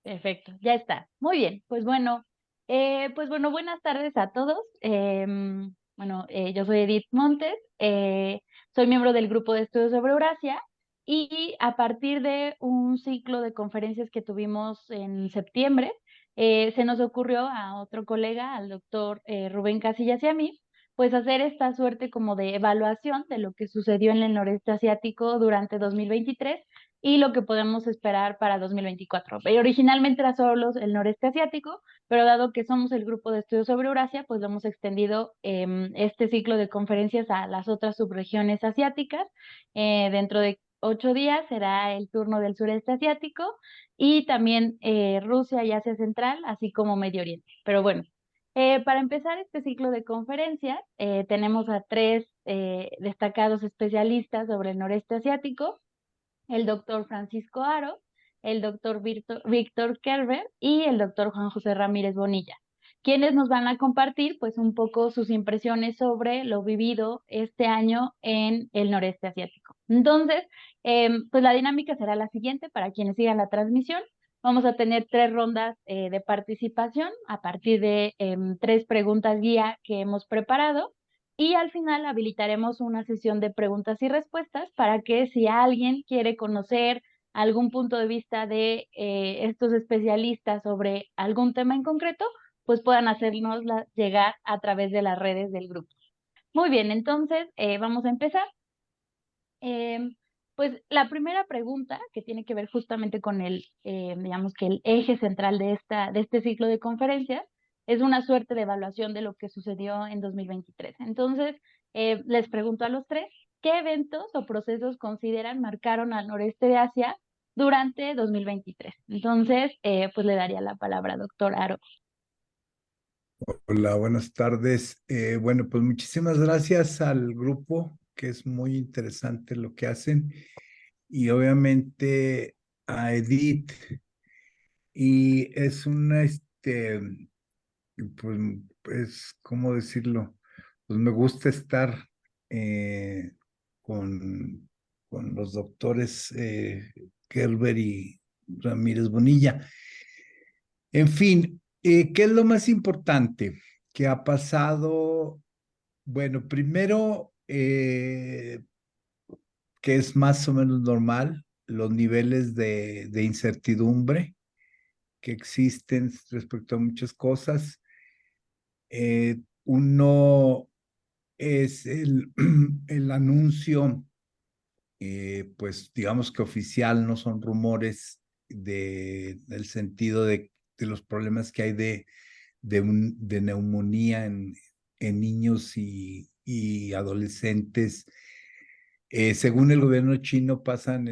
Perfecto, ya está. Muy bien, pues bueno, buenas tardes a todos. Yo soy Edith Montes, soy miembro del grupo de estudios sobre Eurasia y a partir de un ciclo de conferencias que tuvimos en septiembre, se nos ocurrió a otro colega, al doctor Rubén Casillas y a mí, pues hacer esta suerte como de evaluación de lo que sucedió en el noreste asiático durante 2023 y lo que podemos esperar para 2024. Originalmente era solo el noreste asiático, pero dado que somos el grupo de estudios sobre Eurasia, pues lo hemos extendido este ciclo de conferencias a las otras subregiones asiáticas. Dentro de 8 días será el turno del sureste asiático y también Rusia y Asia Central, así como Medio Oriente. Pero bueno, para empezar este ciclo de conferencias, tenemos a tres destacados especialistas sobre el noreste asiático, el doctor Francisco Aro, el doctor Víctor Kerber y el doctor Juan José Ramírez Bonilla, quienes nos van a compartir pues un poco sus impresiones sobre lo vivido este año en el noreste asiático. Entonces, pues la dinámica será la siguiente para quienes sigan la transmisión. Vamos a tener 3 rondas de participación a partir de 3 preguntas guía que hemos preparado. Y al final habilitaremos una sesión de preguntas y respuestas para que si alguien quiere conocer algún punto de vista de estos especialistas sobre algún tema en concreto, pues puedan hacernos llegar a través de las redes del grupo. Muy bien, entonces vamos a empezar. Em, pues la primera pregunta, que tiene que ver justamente con digamos que el eje central de este ciclo de conferencias, es una suerte de evaluación de lo que sucedió en 2023. Entonces, les pregunto a los tres, ¿qué eventos o procesos consideran marcaron al noreste de Asia durante 2023? Entonces, pues le daría la palabra, doctor Aro. Hola, buenas tardes. Bueno, pues muchísimas gracias al grupo, que es muy interesante lo que hacen, y obviamente a Edith. Y es pues, ¿cómo decirlo? Pues me gusta estar eh, con, con los doctores Kerber y Ramírez Bonilla. En fin, ¿qué es lo más importante que ha pasado? Bueno, primero, que es más o menos normal, los niveles de incertidumbre que existen respecto a muchas cosas. Uno es el anuncio, pues digamos que oficial, no son rumores del sentido de los problemas que hay de neumonía en niños y adolescentes. Según el gobierno chino, pasan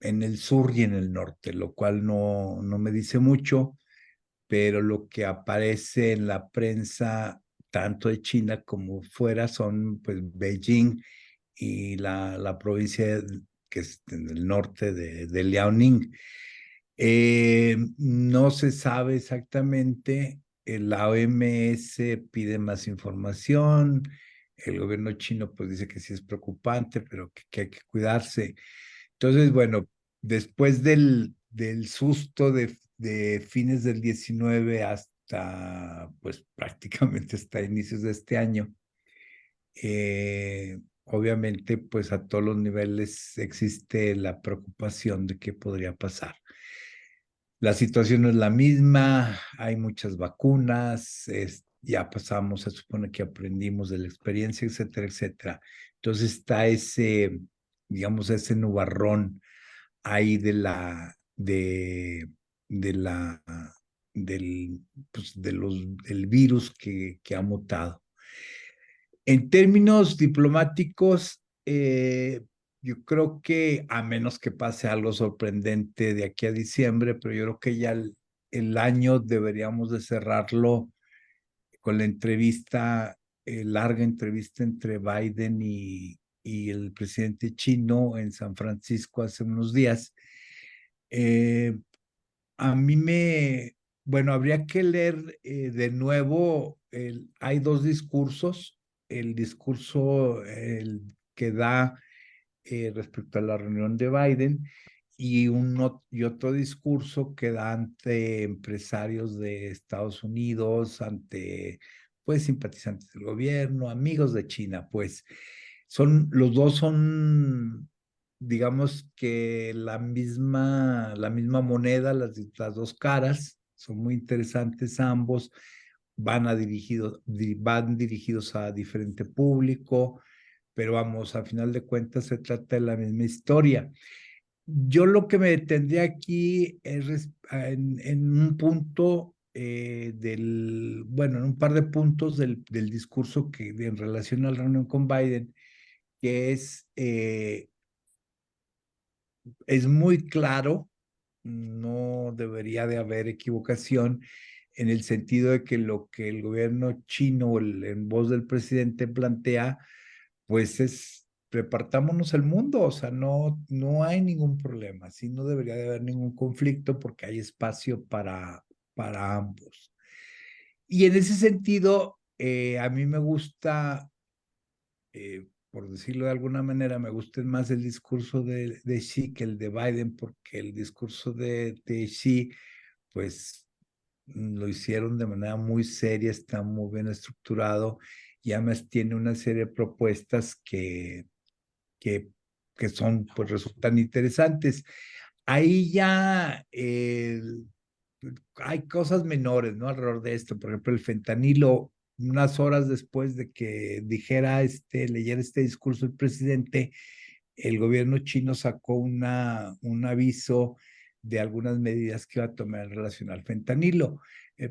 en el sur y en el norte, lo cual no me dice mucho, pero lo que aparece en la prensa, tanto de China como fuera, son pues Beijing y la provincia que es en el norte de Liaoning. No se sabe exactamente, la OMS pide más información, el gobierno chino pues dice que sí es preocupante, pero que hay que cuidarse. Entonces, bueno, después del susto de fines del 19 hasta pues prácticamente hasta inicios de este año, obviamente pues a todos los niveles existe la preocupación de qué podría pasar. La situación no es la misma, hay muchas vacunas, ya pasamos, se supone que aprendimos de la experiencia, etcétera, etcétera. Entonces está digamos, ese nubarrón ahí de la, del virus que ha mutado. En términos diplomáticos, yo creo que a menos que pase algo sorprendente de aquí a diciembre, pero yo creo que ya el año deberíamos de cerrarlo con la entrevista, larga entrevista entre Biden y el presidente chino en San Francisco hace unos días. Eh, a mí bueno, habría que leer de nuevo, hay dos discursos, el discurso que da respecto a la reunión de Biden y otro discurso que da ante empresarios de Estados Unidos, ante pues simpatizantes del gobierno, amigos de China, pues los dos son, digamos que la misma moneda, las dos caras, son muy interesantes ambos, van dirigidos a diferente público, pero vamos, a final de cuentas se trata de la misma historia. Yo lo que me detendría aquí es en un punto bueno, en un par de puntos del discurso en relación a la reunión con Biden, que es muy claro, no debería de haber equivocación en el sentido de que lo que el gobierno chino, en voz del presidente, plantea pues repartámonos el mundo, o sea, no hay ningún problema, sí, no debería de haber ningún conflicto porque hay espacio para ambos. Y en ese sentido, a mí me gusta, por decirlo de alguna manera, me gusta más el discurso de Xi que el de Biden, porque el discurso de Xi, pues lo hicieron de manera muy seria, está muy bien estructurado y además tiene una serie de propuestas que, que son, pues resultan interesantes. Ahí ya hay cosas menores, ¿no? Alrededor de esto, por ejemplo, el fentanilo, unas horas después de que leyera este discurso el presidente, el gobierno chino sacó un aviso de algunas medidas que iba a tomar en relación al fentanilo.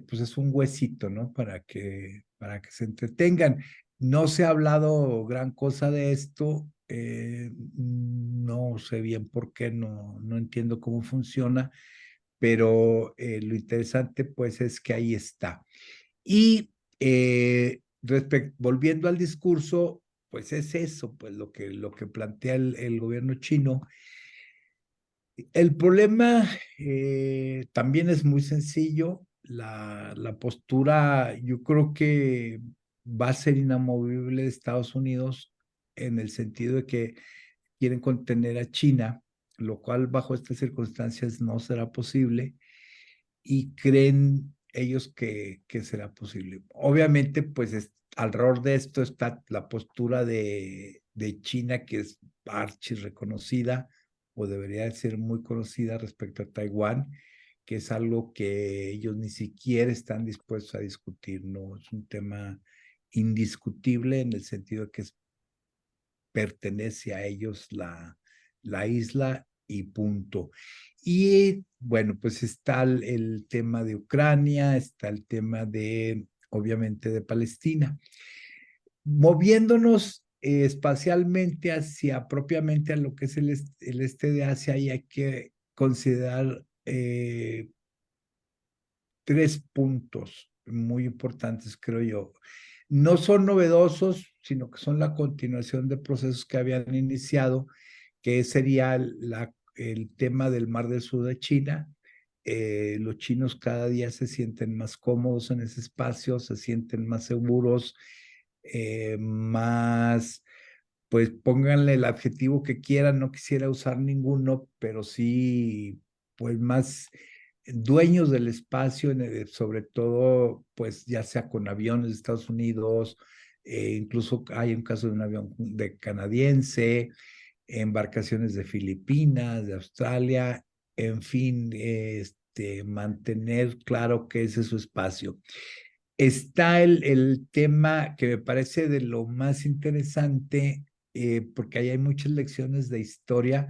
Pues es un huesito, ¿no? Para que se entretengan. No se ha hablado gran cosa de esto. No sé bien por qué, no entiendo cómo funciona, pero lo interesante pues es que ahí está. Y volviendo al discurso, pues es eso, pues lo que plantea el gobierno chino. El problema también es muy sencillo. La postura, yo creo que va a ser inamovible de Estados Unidos en el sentido de que quieren contener a China, lo cual bajo estas circunstancias no será posible y creen ellos que será posible. Obviamente, pues alrededor de esto está la postura de China, que es archi reconocida o debería ser muy conocida respecto a Taiwán, que es algo que ellos ni siquiera están dispuestos a discutir, no es un tema indiscutible en el sentido de que pertenece a ellos la isla y punto. Y bueno, pues está el tema de Ucrania, está el tema obviamente, de Palestina. Moviéndonos espacialmente hacia propiamente a lo que es el este de Asia, y hay que considerar tres puntos muy importantes, creo yo. No son novedosos, sino que son la continuación de procesos que habían iniciado, que sería el tema del Mar del Sur de China. Los chinos cada día se sienten más cómodos en ese espacio, se sienten más seguros, pues pónganle el adjetivo que quieran, no quisiera usar ninguno, pero sí, pues más dueños del espacio, sobre todo, pues ya sea con aviones de Estados Unidos, incluso hay un caso de un avión de canadiense, embarcaciones de Filipinas, de Australia, en fin, mantener claro que ese es su espacio. Está el tema que me parece de lo más interesante, porque ahí hay muchas lecciones de historia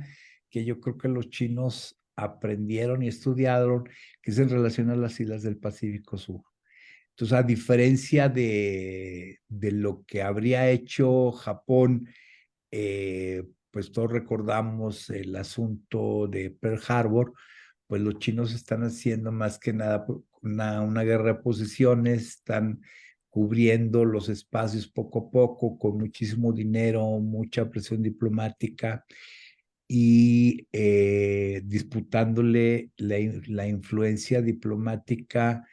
que yo creo que los chinos aprendieron y estudiaron, que es en relación a las islas del Pacífico Sur. Entonces, a diferencia de lo que habría hecho Japón, pues todos recordamos el asunto de Pearl Harbor, pues los chinos están haciendo más que nada una guerra de posiciones, están cubriendo los espacios poco a poco, con muchísimo dinero, mucha presión diplomática y disputándole la influencia diplomática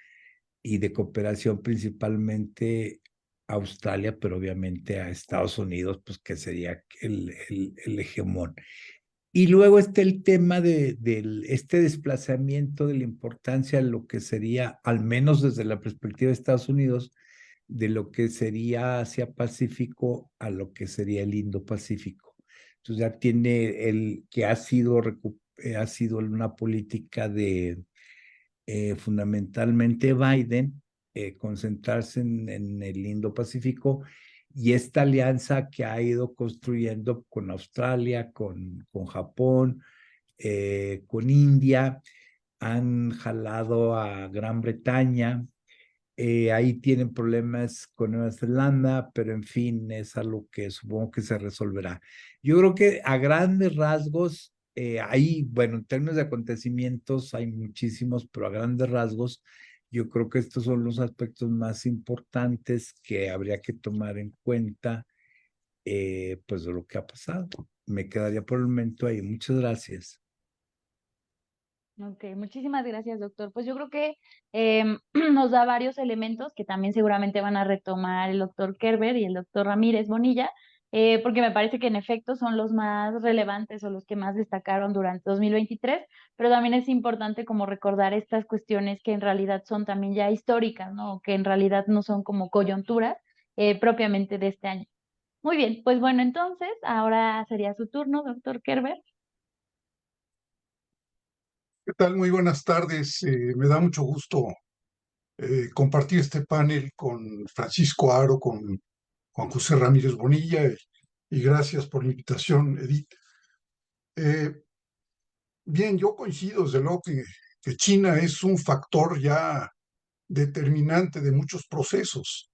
y de cooperación principalmente a Australia, pero obviamente a Estados Unidos, pues que sería el hegemón. Y luego está el tema este desplazamiento de la importancia de lo que sería, al menos desde la perspectiva de Estados Unidos, de lo que sería Asia-Pacífico a lo que sería el Indo-Pacífico. Entonces ya tiene el que ha sido una política de fundamentalmente Biden, concentrarse en el Indo-Pacífico y esta alianza que ha ido construyendo con Australia, con Japón, con India, han jalado a Gran Bretaña. Ahí tienen problemas con Nueva Zelanda, pero en fin, es algo que supongo que se resolverá. Yo creo que a grandes rasgos, ahí, bueno, en términos de acontecimientos hay muchísimos, pero a grandes rasgos, yo creo que estos son los aspectos más importantes que habría que tomar en cuenta, pues de lo que ha pasado. Me quedaría por el momento ahí. Muchas gracias. Ok, muchísimas gracias, doctor. Pues yo creo que nos da varios elementos que también seguramente van a retomar el doctor Kerber y el doctor Ramírez Bonilla, porque me parece que en efecto son los más relevantes o los que más destacaron durante 2023, pero también es importante como recordar estas cuestiones que en realidad son también ya históricas, ¿no? O que en realidad no son como coyunturas propiamente de este año. Muy bien, pues bueno, entonces ahora sería su turno, doctor Kerber. ¿Qué tal? Muy buenas tardes. Me da mucho gusto compartir este panel con Francisco Aro, con Juan José Ramírez Bonilla, y gracias por la invitación, Edith. Eh, Bien, yo coincido desde luego que China es un factor ya determinante de muchos procesos.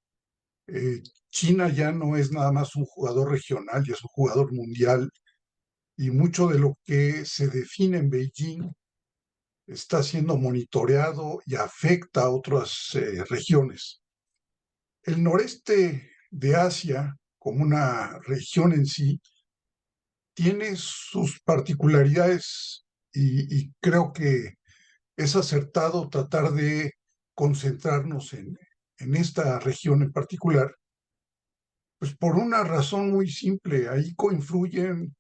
Eh, China ya no es nada más un jugador regional, ya es un jugador mundial, y mucho de lo que se define en Beijing está siendo monitoreado y afecta a otras regiones. El noreste de Asia, como una región en sí, tiene sus particularidades y creo que es acertado tratar de concentrarnos en esta región en particular, pues por una razón muy simple. Ahí coinfluyen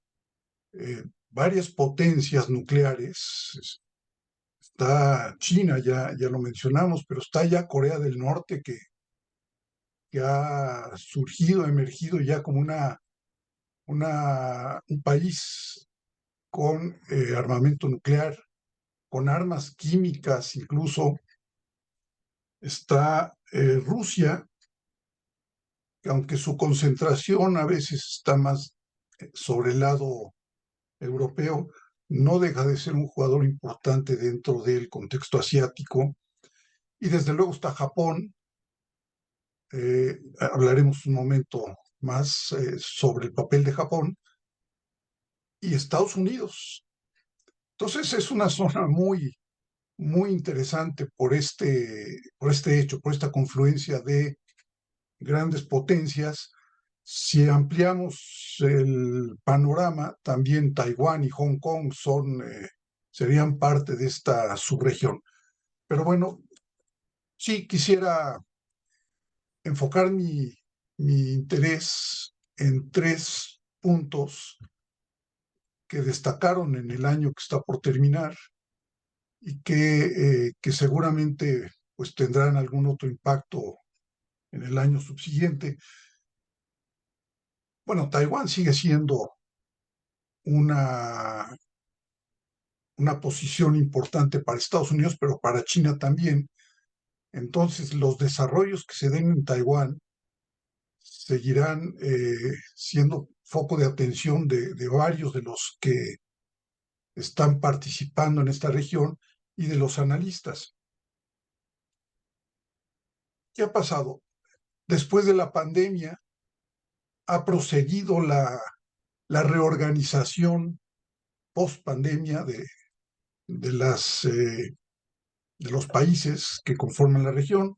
varias potencias nucleares. Está China, ya lo mencionamos, pero está ya Corea del Norte, que ha surgido, emergido ya como un país con armamento nuclear, con armas químicas incluso. Está Rusia, que aunque su concentración a veces está más sobre el lado europeo, no deja de ser un jugador importante dentro del contexto asiático. Y desde luego está Japón. Hablaremos un momento más sobre el papel de Japón y Estados Unidos. Entonces es una zona muy interesante por este hecho, por esta confluencia de grandes potencias. Si ampliamos el panorama, también Taiwán y Hong Kong serían parte de esta subregión. Pero bueno, sí quisiera enfocar mi interés en tres puntos que destacaron en el año que está por terminar y que seguramente pues tendrán algún otro impacto en el año subsiguiente. Bueno, Taiwán sigue siendo una, una posición importante para Estados Unidos, pero para China también. Entonces, los desarrollos que se den en Taiwán seguirán siendo foco de atención de varios de los que están participando en esta región y de los analistas. ¿Qué ha pasado? Después de la pandemia ha proseguido la reorganización post-pandemia de, de los países que conforman la región.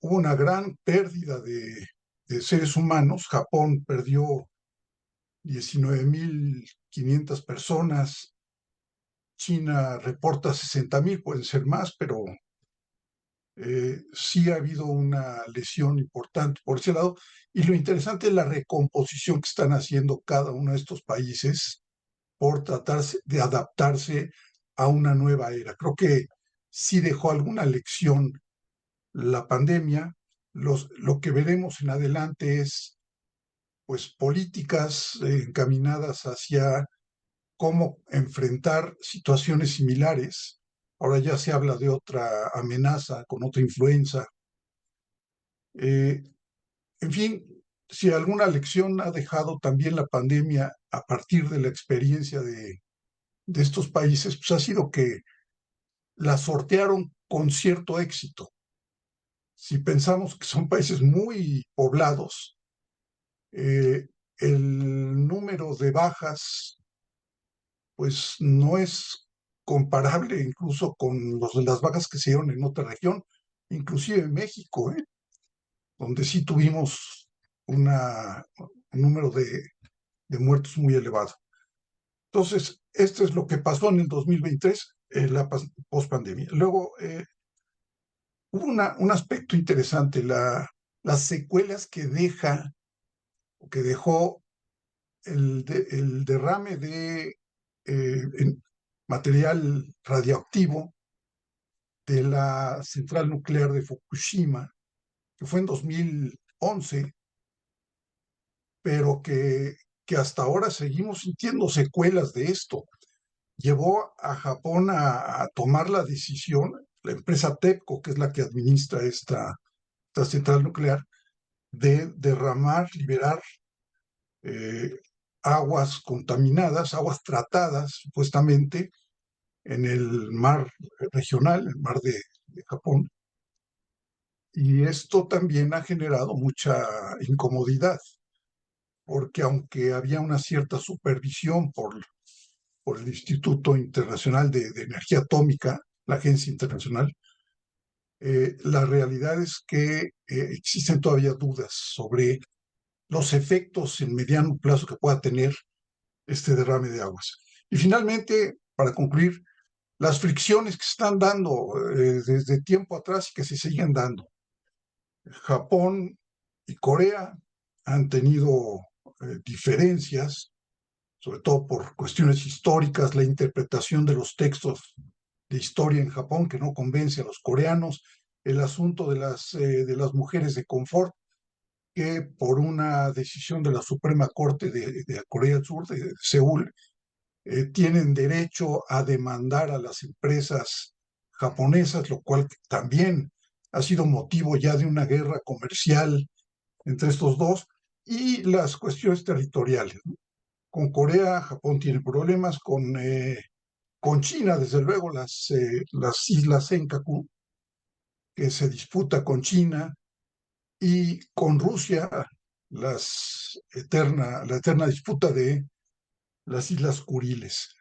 Hubo una gran pérdida de seres humanos. Japón perdió 19.500 personas. China reporta 60.000, pueden ser más, pero sí ha habido una lesión importante por ese lado. Y lo interesante es la recomposición que están haciendo cada uno de estos países por tratarse de adaptarse a una nueva era. Creo que sí dejó alguna lección la pandemia. Lo que veremos en adelante es pues políticas encaminadas hacia cómo enfrentar situaciones similares. Ahora ya se habla de otra amenaza con otra influenza. En fin, si alguna lección ha dejado también la pandemia a partir de la experiencia de estos países, pues ha sido que la sortearon con cierto éxito. Si pensamos que son países muy poblados, eh, el número de bajas pues no es comparable incluso con las bajas que se dieron en otra región, inclusive en México, donde sí tuvimos un número de muertos muy elevado. Entonces, esto es lo que pasó en el 2023, la pospandemia. Luego, hubo un aspecto interesante, las secuelas que dejó el derrame de material radioactivo de la central nuclear de Fukushima, que fue en 2011, pero que hasta ahora seguimos sintiendo secuelas de esto. Llevó a Japón a tomar la decisión, la empresa TEPCO, que es la que administra esta central nuclear, de derramar, liberar eh, aguas contaminadas, aguas tratadas supuestamente, en el mar regional, el mar de Japón. Y esto también ha generado mucha incomodidad, porque aunque había una cierta supervisión por el Instituto Internacional de Energía Atómica, la agencia internacional, la realidad es que existen todavía dudas sobre los efectos en mediano plazo que pueda tener este derrame de aguas. Y finalmente, para concluir, las fricciones que se están dando desde tiempo atrás y que se siguen dando. Japón y Corea han tenido diferencias, sobre todo por cuestiones históricas, la interpretación de los textos de historia en Japón que no convence a los coreanos, el asunto de las mujeres de confort, que por una decisión de la Suprema Corte de Corea del Sur, de Seúl, tienen derecho a demandar a las empresas japonesas, lo cual también ha sido motivo ya de una guerra comercial entre estos dos, y las cuestiones territoriales. Con Corea, Japón tiene problemas, con China, desde luego, las islas Senkaku, que se disputa con China, y con Rusia, la eterna disputa de las Islas Kuriles.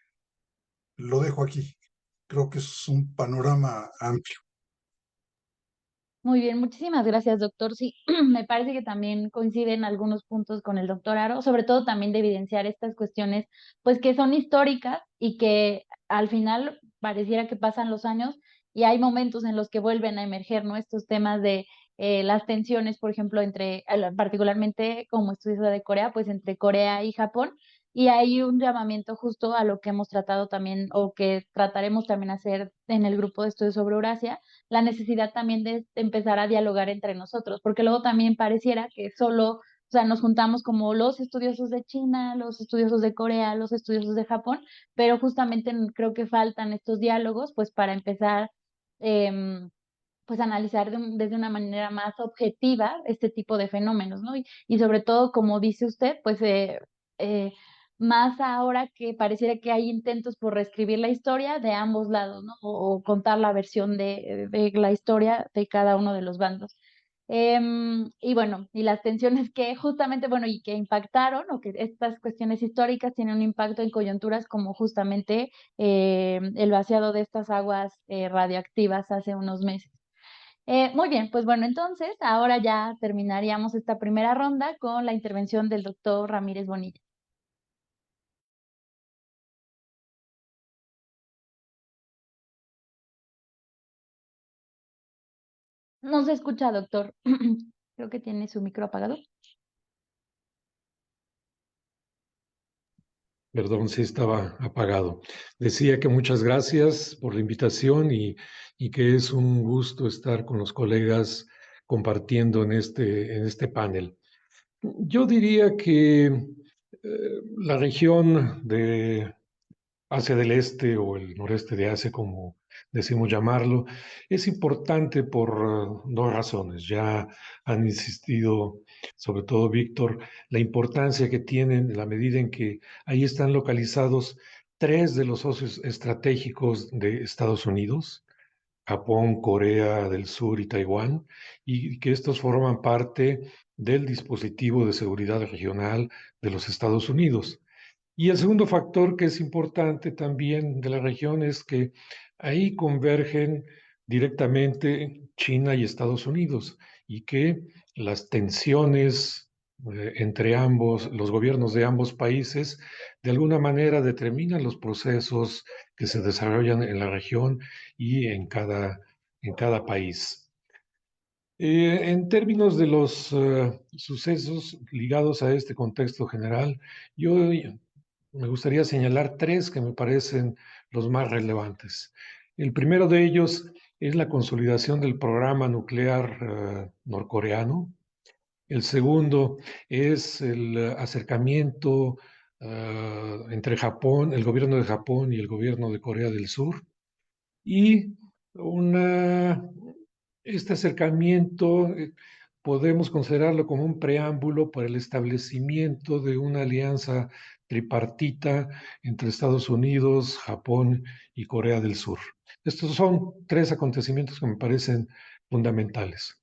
Lo dejo aquí. Creo que es un panorama amplio. Muy bien, muchísimas gracias, doctor. Sí, me parece que también coinciden algunos puntos con el doctor Aro, sobre todo también de evidenciar estas cuestiones, pues que son históricas y que al final pareciera que pasan los años y hay momentos en los que vuelven a emerger, ¿no? Estos temas de las tensiones, por ejemplo, particularmente como estudiosa de Corea, pues entre Corea y Japón. Y hay un llamamiento justo a lo que hemos tratado también o que trataremos también hacer en el grupo de estudios sobre Eurasia, la necesidad también de empezar a dialogar entre nosotros, porque luego también pareciera que solo, o sea, nos juntamos como los estudiosos de China, los estudiosos de Corea, los estudiosos de Japón, pero justamente creo que faltan estos diálogos, pues para empezar, pues analizar desde una manera más objetiva este tipo de fenómenos, ¿no? Y sobre todo, como dice usted, pues eh, más ahora que pareciera que hay intentos por reescribir la historia de ambos lados, ¿no? O contar la versión de la historia de cada uno de los bandos. Y bueno, y las tensiones que justamente, bueno, y que impactaron, o que estas cuestiones históricas tienen un impacto en coyunturas como justamente el vaciado de estas aguas radioactivas hace unos meses. Muy bien, pues bueno, entonces ahora ya terminaríamos esta primera ronda con la intervención del doctor Ramírez Bonilla. No se escucha, doctor. Creo que tiene su micro apagado. Perdón si estaba apagado. Decía que muchas gracias por la invitación y que es un gusto estar con los colegas compartiendo en este panel. Yo diría que la región de Asia del Este o el noreste de Asia, como decimos llamarlo, es importante por dos razones. Ya han insistido, sobre todo Víctor, la importancia que tienen en la medida en que ahí están localizados tres de los socios estratégicos de Estados Unidos: Japón, Corea del Sur y Taiwán, y que estos forman parte del dispositivo de seguridad regional de los Estados Unidos. Y el segundo factor que es importante también de la región es que ahí convergen directamente China y Estados Unidos, y que las tensiones entre ambos, los gobiernos de ambos países, de alguna manera determinan los procesos que se desarrollan en la región y en cada país. En términos de los sucesos ligados a este contexto general, yo me gustaría señalar tres que me parecen los más relevantes. El primero de ellos es la consolidación del programa nuclear norcoreano. El segundo es el acercamiento entre Japón, el gobierno de Japón y el gobierno de Corea del Sur. Y una, este acercamiento podemos considerarlo como un preámbulo para el establecimiento de una alianza tripartita entre Estados Unidos, Japón y Corea del Sur. Estos son tres acontecimientos que me parecen fundamentales.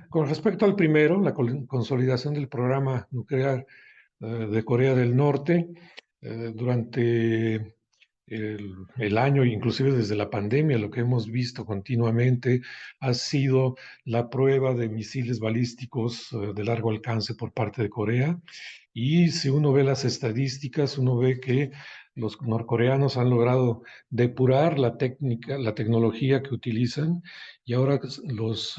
Con respecto al primero, la consolidación del programa nuclear de Corea del Norte, durante el año, inclusive desde la pandemia, lo que hemos visto continuamente ha sido la prueba de misiles balísticos de largo alcance por parte de Corea. Y si uno ve las estadísticas, uno ve que los norcoreanos han logrado depurar la técnica, la tecnología que utilizan, y ahora los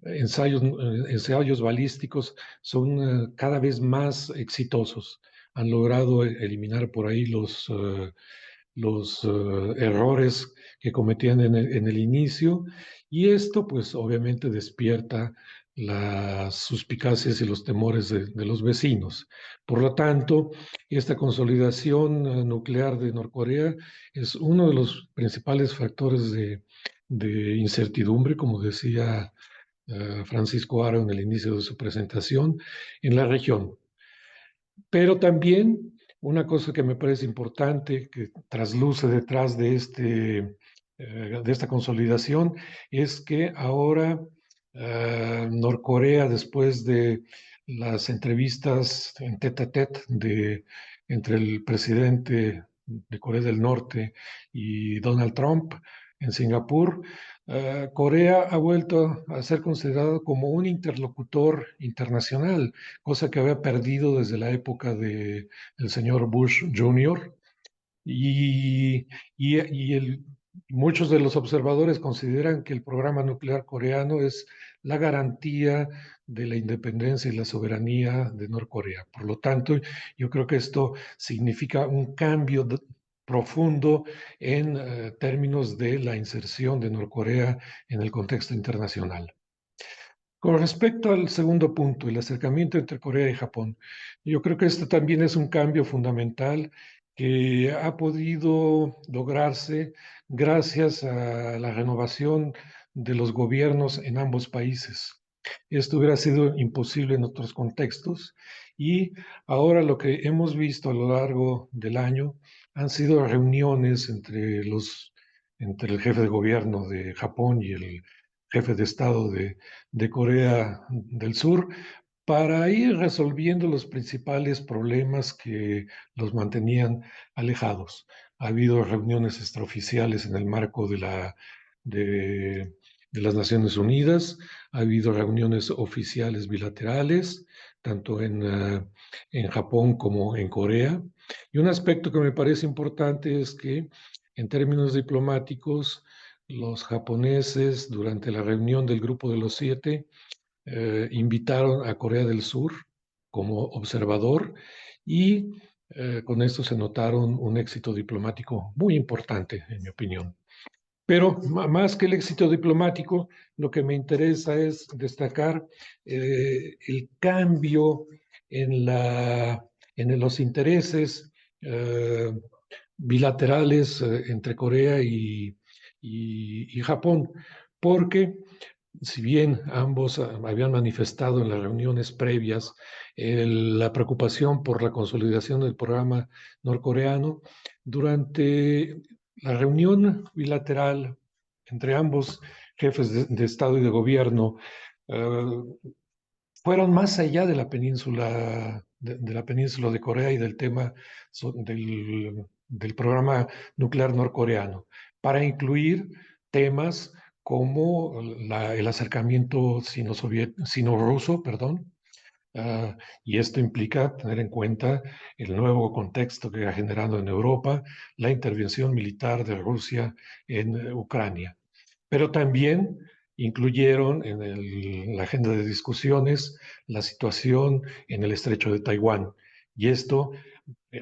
ensayos balísticos son cada vez más exitosos. Han logrado eliminar por ahí los errores que cometían en el inicio, y esto pues obviamente despierta las suspicacias y los temores de los vecinos. Por lo tanto, esta consolidación nuclear de Norcorea es uno de los principales factores de incertidumbre, como decía Francisco Aro en el inicio de su presentación, en la región. Pero también una cosa que me parece importante, que trasluce detrás de esta consolidación, es que ahora Norcorea, después de las entrevistas en tete a tete entre el presidente de Corea del Norte y Donald Trump en Singapur, Corea ha vuelto a ser considerado como un interlocutor internacional, cosa que había perdido desde la época del señor Bush Jr. Y, muchos de los observadores consideran que el programa nuclear coreano es la garantía de la independencia y la soberanía de Norcorea. Por lo tanto, yo creo que esto significa un cambio profundo en términos de la inserción de Norcorea en el contexto internacional. Con respecto al segundo punto, el acercamiento entre Corea y Japón, yo creo que este también es un cambio fundamental que ha podido lograrse gracias a la renovación de los gobiernos en ambos países. Esto hubiera sido imposible en otros contextos, y ahora lo que hemos visto a lo largo del año han sido reuniones entre el jefe de gobierno de Japón y el jefe de Estado de Corea del Sur, para ir resolviendo los principales problemas que los mantenían alejados. Ha habido reuniones extraoficiales en el marco de las Naciones Unidas, ha habido reuniones oficiales bilaterales, tanto en Japón como en Corea. Y un aspecto que me parece importante es que, en términos diplomáticos, los japoneses, durante la reunión del Grupo de los Siete, invitaron a Corea del Sur como observador, y con esto se notaron un éxito diplomático muy importante, en mi opinión. Pero más que el éxito diplomático, lo que me interesa es destacar el cambio en los intereses bilaterales entre Corea y Japón, porque si bien ambos habían manifestado en las reuniones previas la preocupación por la consolidación del programa norcoreano, durante la reunión bilateral entre ambos jefes de Estado y de gobierno, eh, fueron más allá de la península, de la península de Corea y del tema del programa nuclear norcoreano, para incluir temas como el acercamiento sino-ruso, perdón, y esto implica tener en cuenta el nuevo contexto que ha generado en Europa la intervención militar de Rusia en Ucrania. Pero también incluyeron en la agenda de discusiones la situación en el estrecho de Taiwán. Y esto,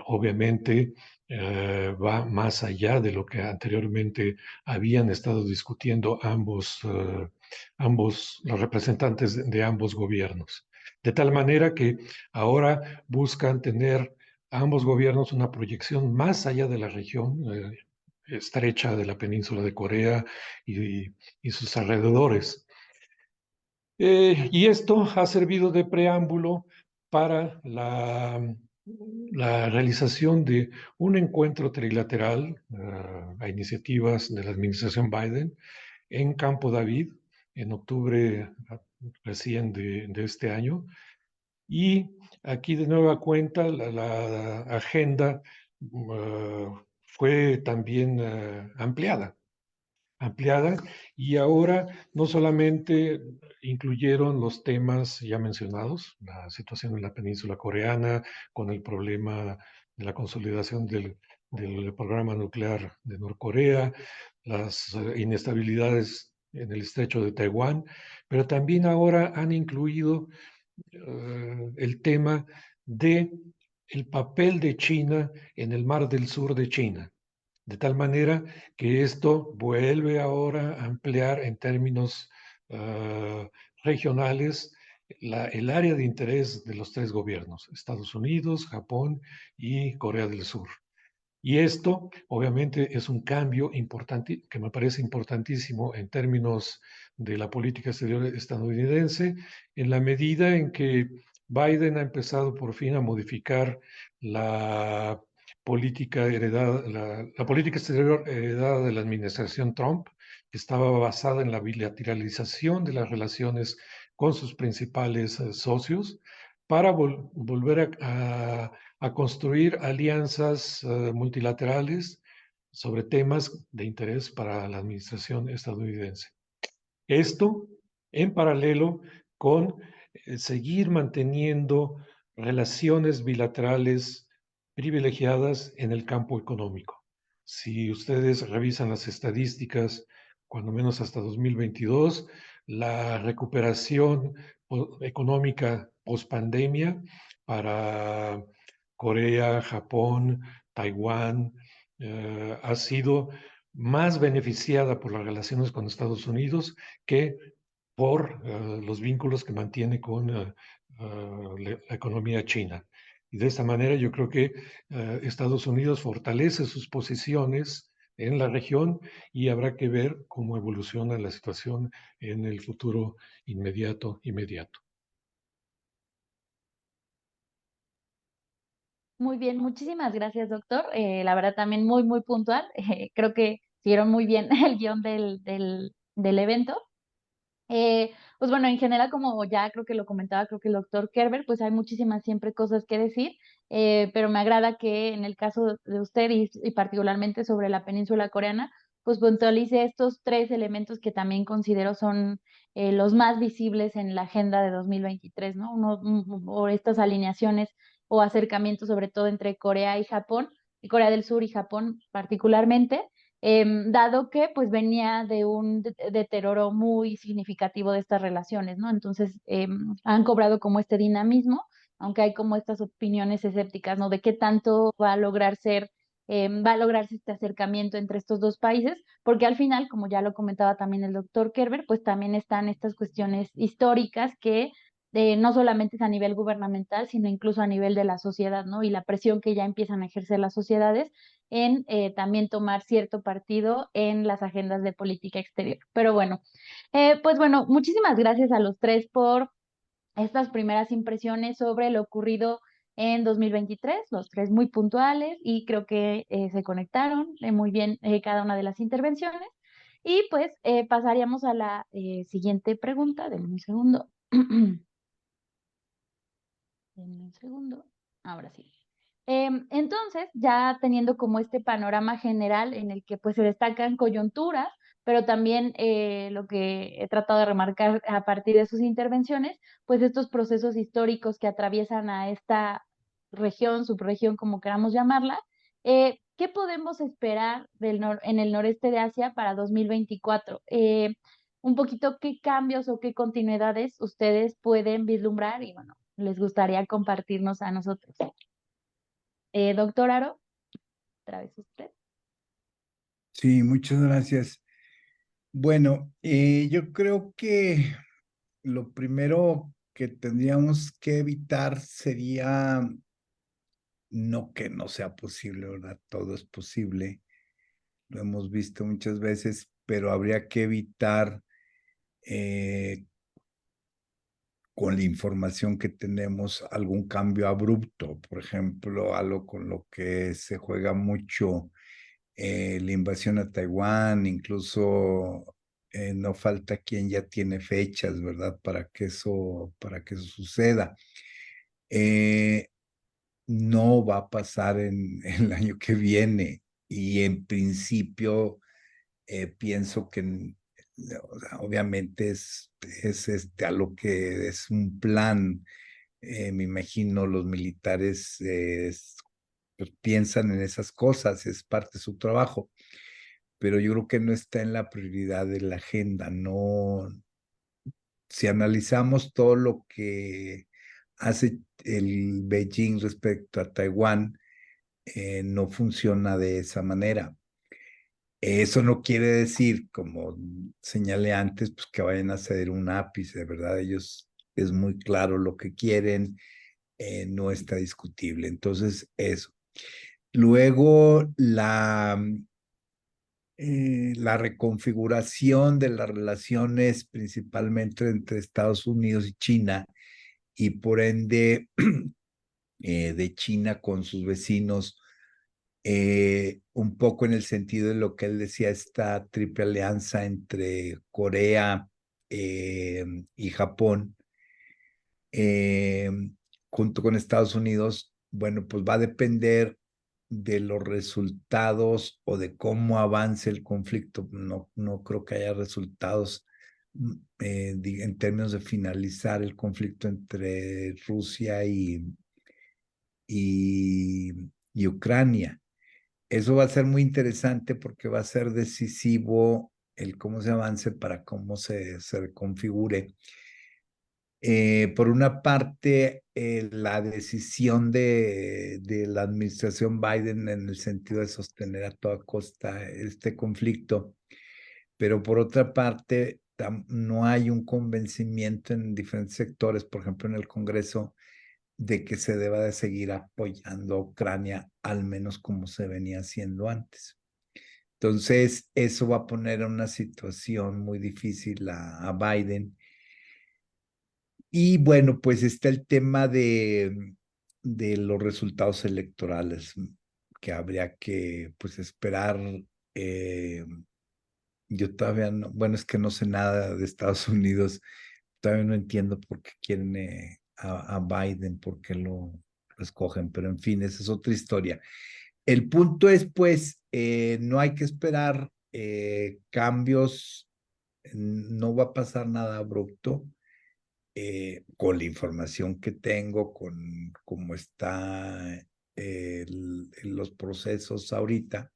obviamente, va más allá de lo que anteriormente habían estado discutiendo los representantes de ambos gobiernos. De tal manera que ahora buscan tener ambos gobiernos una proyección más allá de la región estrecha de la península de Corea y, y sus alrededores. Y esto ha servido de preámbulo para la realización de un encuentro trilateral a iniciativas de la administración Biden en Campo David en octubre recién de este año. Y aquí de nueva cuenta la agenda fue también ampliada y ahora no solamente incluyeron los temas ya mencionados, la situación en la península coreana con el problema de la consolidación del programa nuclear de Norcorea, las inestabilidades en el estrecho de Taiwán, pero también ahora han incluido el tema de el papel de China en el Mar del Sur de China. De tal manera que esto vuelve ahora a ampliar en términos regionales el área de interés de los tres gobiernos, Estados Unidos, Japón y Corea del Sur. Y esto, obviamente, es un cambio importante que me parece importantísimo en términos de la política exterior estadounidense, en la medida en que Biden ha empezado por fin a modificar la política heredada, la política exterior heredada de la administración Trump, que estaba basada en la bilateralización de las relaciones con sus principales socios, para volver a construir alianzas multilaterales sobre temas de interés para la administración estadounidense. Esto en paralelo con seguir manteniendo relaciones bilaterales privilegiadas en el campo económico. Si ustedes revisan las estadísticas, cuando menos hasta 2022, la recuperación económica post-pandemia para Corea, Japón, Taiwán, ha sido más beneficiada por las relaciones con Estados Unidos que por los vínculos que mantiene con la economía china. Y de esta manera yo creo que Estados Unidos fortalece sus posiciones en la región y habrá que ver cómo evoluciona la situación en el futuro inmediato. Muy bien, muchísimas gracias, doctor. La verdad también muy, muy puntual. Creo que siguieron muy bien el guión del evento. Pues bueno, en general, como ya creo que lo comentaba, creo que el doctor Kerber, pues hay muchísimas siempre cosas que decir, pero me agrada que en el caso de usted y particularmente sobre la península coreana, pues puntualice estos tres elementos que también considero son los más visibles en la agenda de 2023, ¿no? O estas alineaciones o acercamientos, sobre todo entre Corea y Japón, y Corea del Sur y Japón particularmente, dado que pues venía de un deterioro muy significativo de estas relaciones, ¿no? Entonces han cobrado como este dinamismo, aunque hay como estas opiniones escépticas, ¿no? De qué tanto va a lograrse este acercamiento entre estos dos países, porque al final, como ya lo comentaba también el doctor Kerber, pues también están estas cuestiones históricas que no solamente es a nivel gubernamental, sino incluso a nivel de la sociedad, ¿no? Y la presión que ya empiezan a ejercer las sociedades en también tomar cierto partido en las agendas de política exterior. Pero bueno, pues bueno, muchísimas gracias a los tres por estas primeras impresiones sobre lo ocurrido en 2023, los tres muy puntuales y creo que se conectaron muy bien cada una de las intervenciones. Y pues pasaríamos a la siguiente pregunta. Denme un segundo. Denme un segundo. Ahora sí. Entonces, ya teniendo como este panorama general en el que pues se destacan coyunturas, pero también lo que he tratado de remarcar a partir de sus intervenciones, pues estos procesos históricos que atraviesan a esta región, subregión, como queramos llamarla, ¿qué podemos esperar en el noreste de Asia para 2024? Un poquito qué cambios o qué continuidades ustedes pueden vislumbrar y bueno, les gustaría compartirnos a nosotros. Doctor Aro, otra vez usted. Sí, muchas gracias. Bueno, yo creo que lo primero que tendríamos que evitar sería no que no sea posible, ¿verdad? Todo es posible, lo hemos visto muchas veces, pero habría que evitar con la información que tenemos algún cambio abrupto, por ejemplo, algo con lo que se juega mucho la invasión a Taiwán, incluso no falta quien ya tiene fechas, ¿verdad? Para que eso suceda. No va a pasar en el año que viene y en principio pienso que o sea, obviamente es a lo que es un plan. Me imagino los militares pues, piensan en esas cosas, es parte de su trabajo, pero yo creo que no está en la prioridad de la agenda. No, si analizamos todo lo que hace el Beijing respecto a Taiwán, no funciona de esa manera. Eso no quiere decir, como señalé antes, pues que vayan a ceder un ápice, ¿verdad? Ellos es muy claro lo que quieren, no está discutible. Entonces, eso. Luego, la reconfiguración de las relaciones principalmente entre Estados Unidos y China y por ende de China con sus vecinos, un poco en el sentido de lo que él decía, esta triple alianza entre Corea y Japón, eh, junto con Estados Unidos, bueno, pues va a depender de los resultados o de cómo avance el conflicto. No, no creo que haya resultados en términos de finalizar el conflicto entre Rusia y Ucrania. Eso va a ser muy interesante porque va a ser decisivo el cómo se avance para cómo se configure. Por una parte, la decisión de la administración Biden en el sentido de sostener a toda costa este conflicto, pero por otra parte, no hay un convencimiento en diferentes sectores, por ejemplo, en el Congreso, de que se deba de seguir apoyando a Ucrania, al menos como se venía haciendo antes. Entonces, eso va a poner en una situación muy difícil a Biden. Y bueno, pues está el tema de los resultados electorales que habría que pues esperar. Yo todavía no, bueno, es que no sé nada de Estados Unidos, todavía no entiendo por qué quieren a Biden, por qué lo escogen, pero en fin, esa es otra historia. El punto es, pues, no hay que esperar cambios, no va a pasar nada abrupto. Con la información que tengo, con cómo está los procesos ahorita.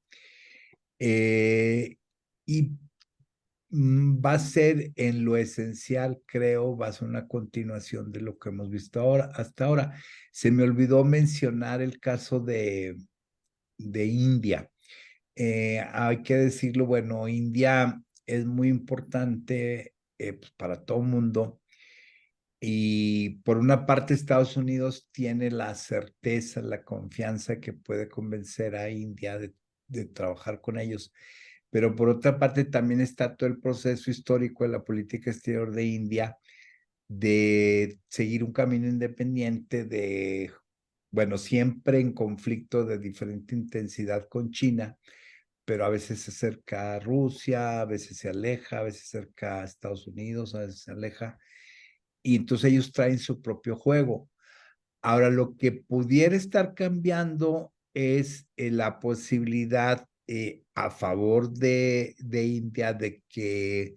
Y Va a ser en lo esencial, creo, va a ser una continuación de lo que hemos visto ahora, hasta ahora. Se me olvidó mencionar el caso de India. Hay que decirlo, bueno, India es muy importante pues, para todo el mundo. Y por una parte, Estados Unidos tiene la certeza, la confianza que puede convencer a India de trabajar con ellos. Pero por otra parte, también está todo el proceso histórico de la política exterior de India de seguir un camino independiente, bueno, siempre en conflicto de diferente intensidad con China, pero a veces se acerca a Rusia, a veces se aleja, a veces se acerca a Estados Unidos, a veces se aleja. Y entonces ellos traen su propio juego. Ahora, lo que pudiera estar cambiando es la posibilidad a favor de India de que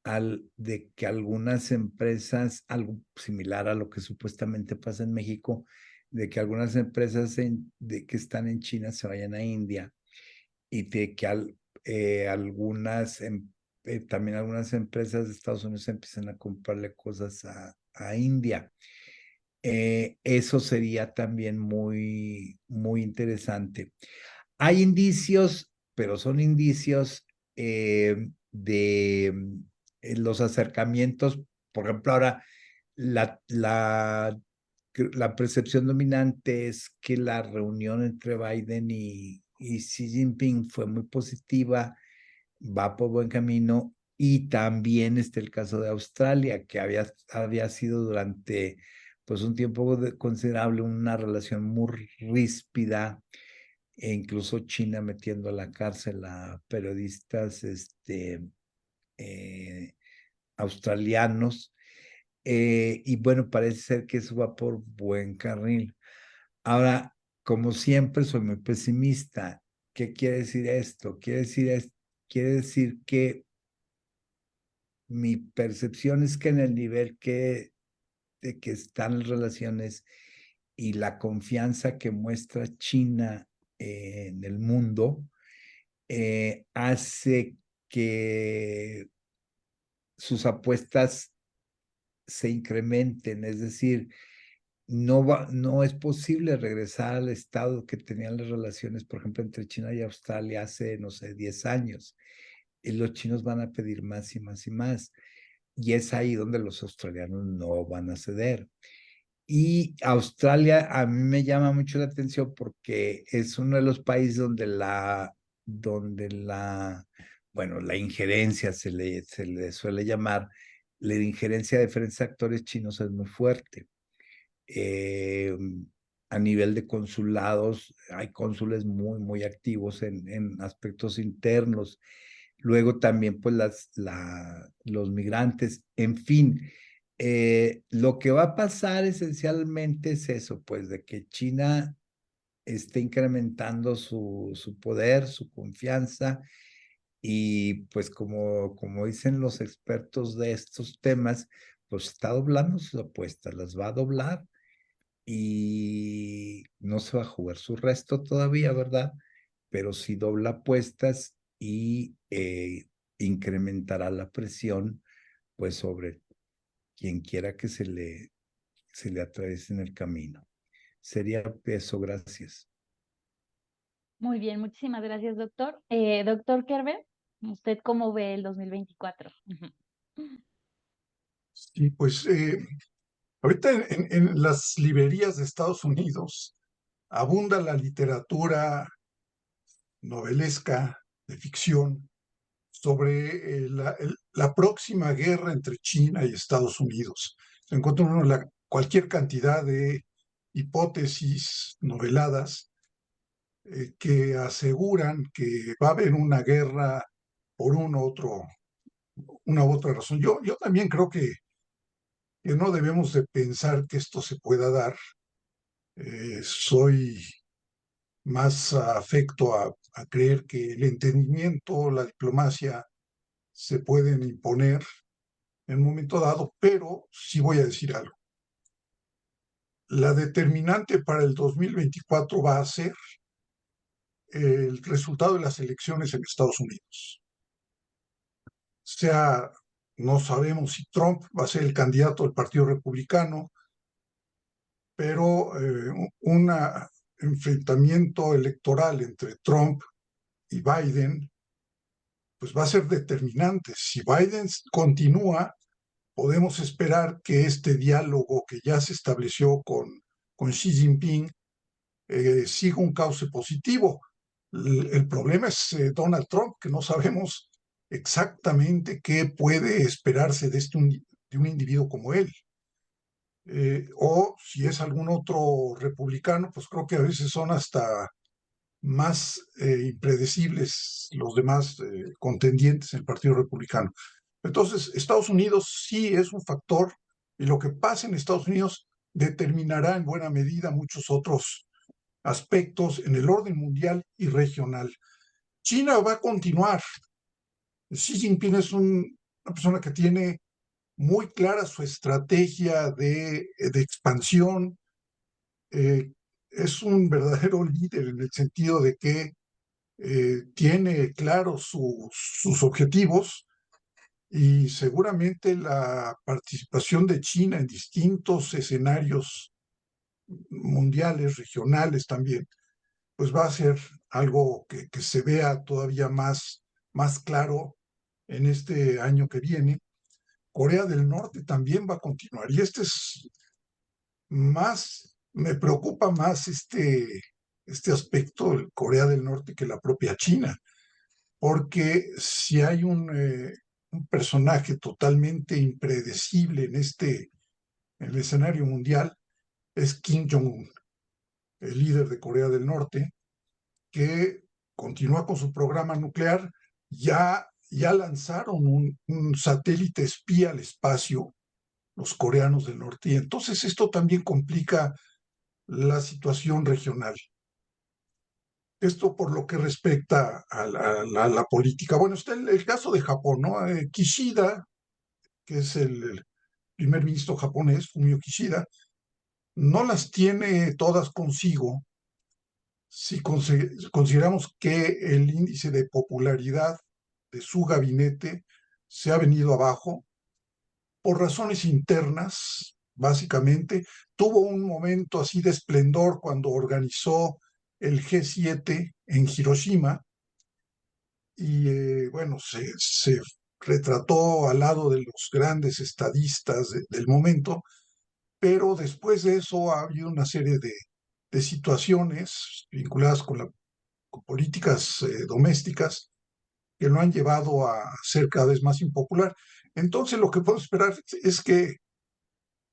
algunas empresas, algo similar a lo que supuestamente pasa en México, de que algunas empresas que están en China se vayan a India y de que también algunas empresas de Estados Unidos empiezan a comprarle cosas a India. Eso sería también muy, muy interesante. Hay indicios, pero son indicios de los acercamientos. Por ejemplo, ahora la, la, la percepción dominante es que la reunión entre Biden y Xi Jinping fue muy positiva, va por buen camino. Y también está el caso de Australia, que había sido durante pues un tiempo considerable una relación muy ríspida, e incluso China metiendo a la cárcel a periodistas eh, australianos. Y bueno, parece ser que eso va por buen carril. Ahora, como siempre, soy muy pesimista. ¿Qué quiere decir esto? Quiere decir que mi percepción es que en el nivel de que están las relaciones y la confianza que muestra China en el mundo, hace que sus apuestas se incrementen. Es decir, no es posible regresar al estado que tenían las relaciones, por ejemplo, entre China y Australia hace, no sé, 10 años. Y los chinos van a pedir más y más y más. Y es ahí donde los australianos no van a ceder. Y Australia a mí me llama mucho la atención porque es uno de los países bueno, la injerencia se le suele llamar, la injerencia de diferentes actores chinos es muy fuerte. A nivel de consulados, hay cónsules muy, muy activos en aspectos internos. Luego también, pues, los migrantes, en fin. Lo que va a pasar esencialmente es eso, pues, de que China esté incrementando su poder, su confianza, y pues como dicen los expertos de estos temas, pues está doblando sus apuestas, las va a doblar y no se va a jugar su resto todavía, ¿verdad? Pero sí dobla apuestas y incrementará la presión, pues, sobre quien quiera que se le atraviese en el camino. Sería eso, gracias. Muy bien, muchísimas gracias, doctor. Doctor Kerber, ¿usted cómo ve el 2024? Sí, pues ahorita en las librerías de Estados Unidos abunda la literatura novelesca de ficción sobre la próxima guerra entre China y Estados Unidos. Se encuentra uno cualquier cantidad de hipótesis noveladas que aseguran que va a haber una guerra por una u otra razón. Yo también creo que no debemos de pensar que esto se pueda dar. Soy más afecto a creer que el entendimiento, la diplomacia se pueden imponer en un momento dado, pero sí voy a decir algo. La determinante para el 2024 va a ser el resultado de las elecciones en Estados Unidos. sea, no sabemos si Trump va a ser el candidato del Partido Republicano, pero un enfrentamiento electoral entre Trump y Biden, pues va a ser determinante. Si Biden continúa, podemos esperar que este diálogo que ya se estableció con Xi Jinping siga un cauce positivo. El problema es Donald Trump, que no sabemos exactamente qué puede esperarse de un individuo como él. O si es algún otro republicano, pues creo que a veces son hasta más impredecibles los demás contendientes en el Partido Republicano. Entonces, Estados Unidos sí es un factor y lo que pasa en Estados Unidos determinará en buena medida muchos otros aspectos en el orden mundial y regional. China va a continuar. Xi Jinping es una persona que tiene muy clara su estrategia de expansión. Es un verdadero líder en el sentido de que tiene claros sus objetivos y seguramente la participación de China en distintos escenarios mundiales, regionales también, pues va a ser algo que se vea todavía más claro en este año que viene. Corea del Norte también va a continuar y este es me preocupa más este aspecto de Corea del Norte que la propia China, porque si hay un personaje totalmente impredecible en el escenario mundial, es Kim Jong-un, el líder de Corea del Norte, que continúa con su programa nuclear. Ya lanzaron un satélite espía al espacio, los coreanos del norte, y entonces esto también complica la situación regional. Esto por lo que respecta a la política. Bueno, está el caso de Japón, ¿no? Kishida, que es el primer ministro japonés, Fumio Kishida, no las tiene todas consigo si consideramos que el índice de popularidad de su gabinete se ha venido abajo por razones internas, básicamente. Tuvo un momento así de esplendor cuando organizó el G7 en Hiroshima y bueno, se retrató al lado de los grandes estadistas del momento, pero después de eso ha habido una serie de situaciones vinculadas con políticas domésticas que lo han llevado a ser cada vez más impopular. Entonces lo que puedo esperar es que,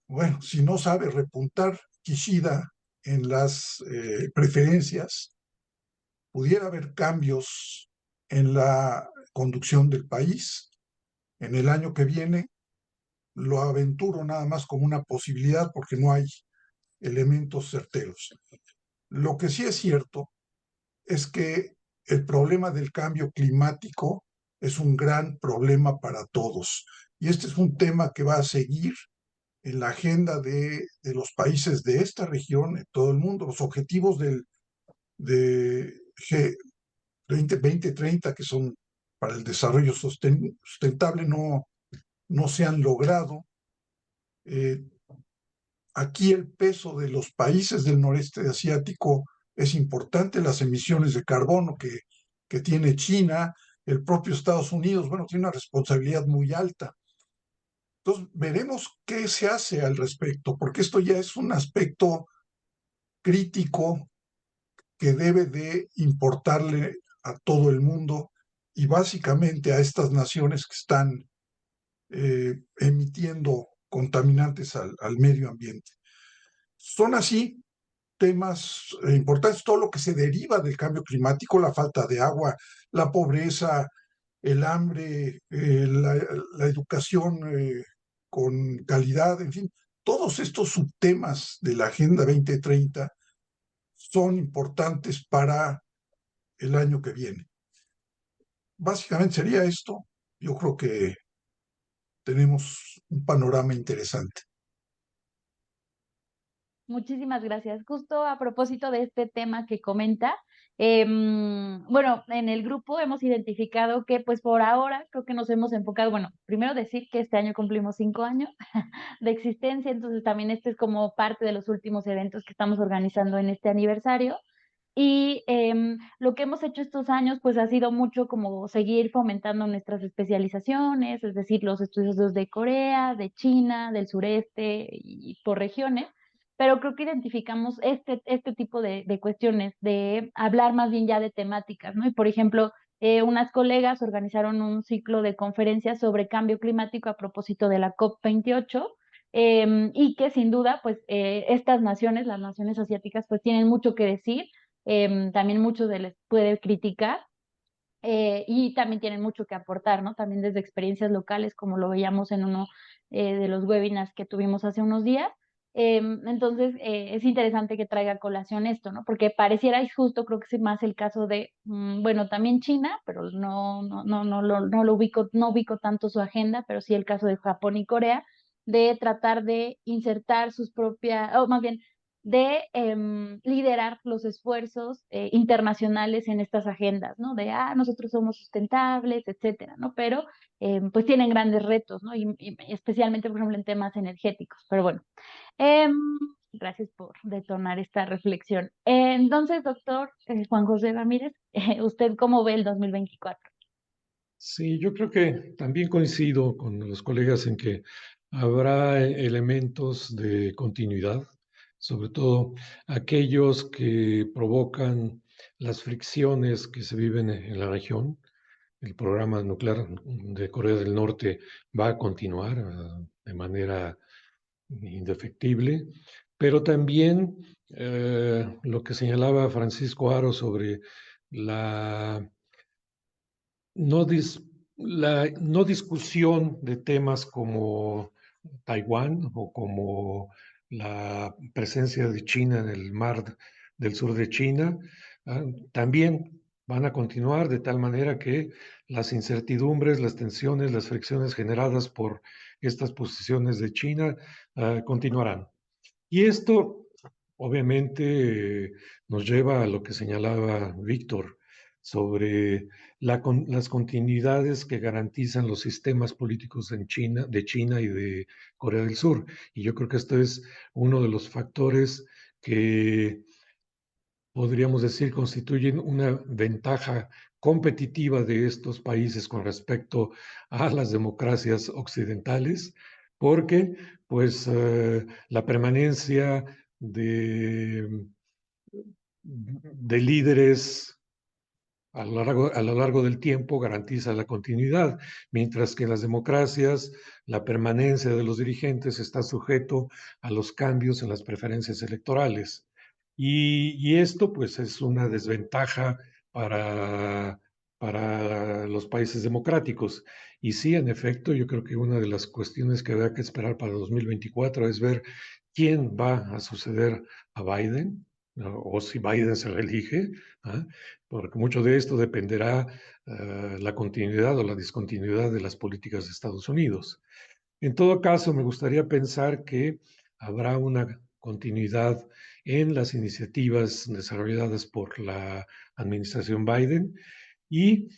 bueno, si no sabe repuntar Kishida en las preferencias, pudiera haber cambios en la conducción del país en el año que viene. Lo aventuro nada más como una posibilidad porque no hay elementos certeros. Lo que sí es cierto es que el problema del cambio climático es un gran problema para todos. Y este es un tema que va a seguir en la agenda de los países de esta región, en todo el mundo. Los objetivos de G 2030, que son para el desarrollo sustentable, no se han logrado. Aquí el peso de los países del noreste asiático es importante, las emisiones de carbono que tiene China, el propio Estados Unidos, bueno, tiene una responsabilidad muy alta. Entonces, veremos qué se hace al respecto, porque esto ya es un aspecto crítico que debe de importarle a todo el mundo y básicamente a estas naciones que están emitiendo contaminantes al medio ambiente. Son así temas importantes, todo lo que se deriva del cambio climático, la falta de agua, la pobreza, el hambre, la educación con calidad, en fin, todos estos subtemas de la Agenda 2030 son importantes para el año que viene. Básicamente sería esto. Yo creo que tenemos un panorama interesante. Muchísimas gracias. Justo a propósito de este tema que comenta, Bueno, en el grupo hemos identificado que pues por ahora creo que nos hemos enfocado, bueno, primero decir que este año cumplimos 5 años de existencia, entonces también este es como parte de los últimos eventos que estamos organizando en este aniversario. Y lo que hemos hecho estos años, pues ha sido mucho como seguir fomentando nuestras especializaciones, es decir, los estudios de Corea, de China, del sureste y por regiones, pero creo que identificamos este tipo de cuestiones, de hablar más bien ya de temáticas, ¿no? Y por ejemplo, unas colegas organizaron un ciclo de conferencias sobre cambio climático a propósito de la COP28. Y que sin duda, pues estas naciones, las naciones asiáticas, pues tienen mucho que decir, también mucho se les puede criticar, y también tienen mucho que aportar, ¿no? También desde experiencias locales, como lo veíamos en uno de los webinars que tuvimos hace unos días. Entonces, es interesante que traiga a colación esto, ¿no? Porque pareciera justo, creo que es más el caso de, bueno, también China, pero no lo ubico, no ubico tanto su agenda, pero sí el caso de Japón y Corea, de tratar de insertar sus propias, o más bien, de liderar los esfuerzos internacionales en estas agendas, ¿no? De, nosotros somos sustentables, etcétera, ¿no? Pero pues tienen grandes retos, ¿no? Y especialmente, por ejemplo, en temas energéticos. Pero bueno, em, gracias por detonar esta reflexión. Entonces, doctor Juan José Ramírez, ¿usted cómo ve el 2024? Sí, yo creo que también coincido con los colegas en que habrá elementos de continuidad, sobre todo aquellos que provocan las fricciones que se viven en la región. El programa nuclear de Corea del Norte va a continuar de manera indefectible, pero también lo que señalaba Francisco Aro sobre la no, la no discusión de temas como Taiwán o como la presencia de China en el mar del sur de China, ah, también van a continuar de tal manera que las incertidumbres, las tensiones, las fricciones generadas por estas posiciones de China continuarán. Y esto, obviamente, nos lleva a lo que señalaba Víctor sobre las continuidades que garantizan los sistemas políticos en China, de China y de Corea del Sur. Y yo creo que esto es uno de los factores que podríamos decir constituyen una ventaja competitiva de estos países con respecto a las democracias occidentales, porque pues la permanencia de líderes a lo largo del tiempo garantiza la continuidad, mientras que en las democracias la permanencia de los dirigentes está sujeto a los cambios en las preferencias electorales. Y esto pues es una desventaja para, para los países democráticos. Y sí, en efecto, yo creo que una de las cuestiones que habrá que esperar para 2024 es ver quién va a suceder a Biden, ¿no? O si Biden se reelige, ¿ah? Porque mucho de esto dependerá la continuidad o la discontinuidad de las políticas de Estados Unidos. En todo caso, me gustaría pensar que habrá una continuidad en las iniciativas desarrolladas por la administración Biden y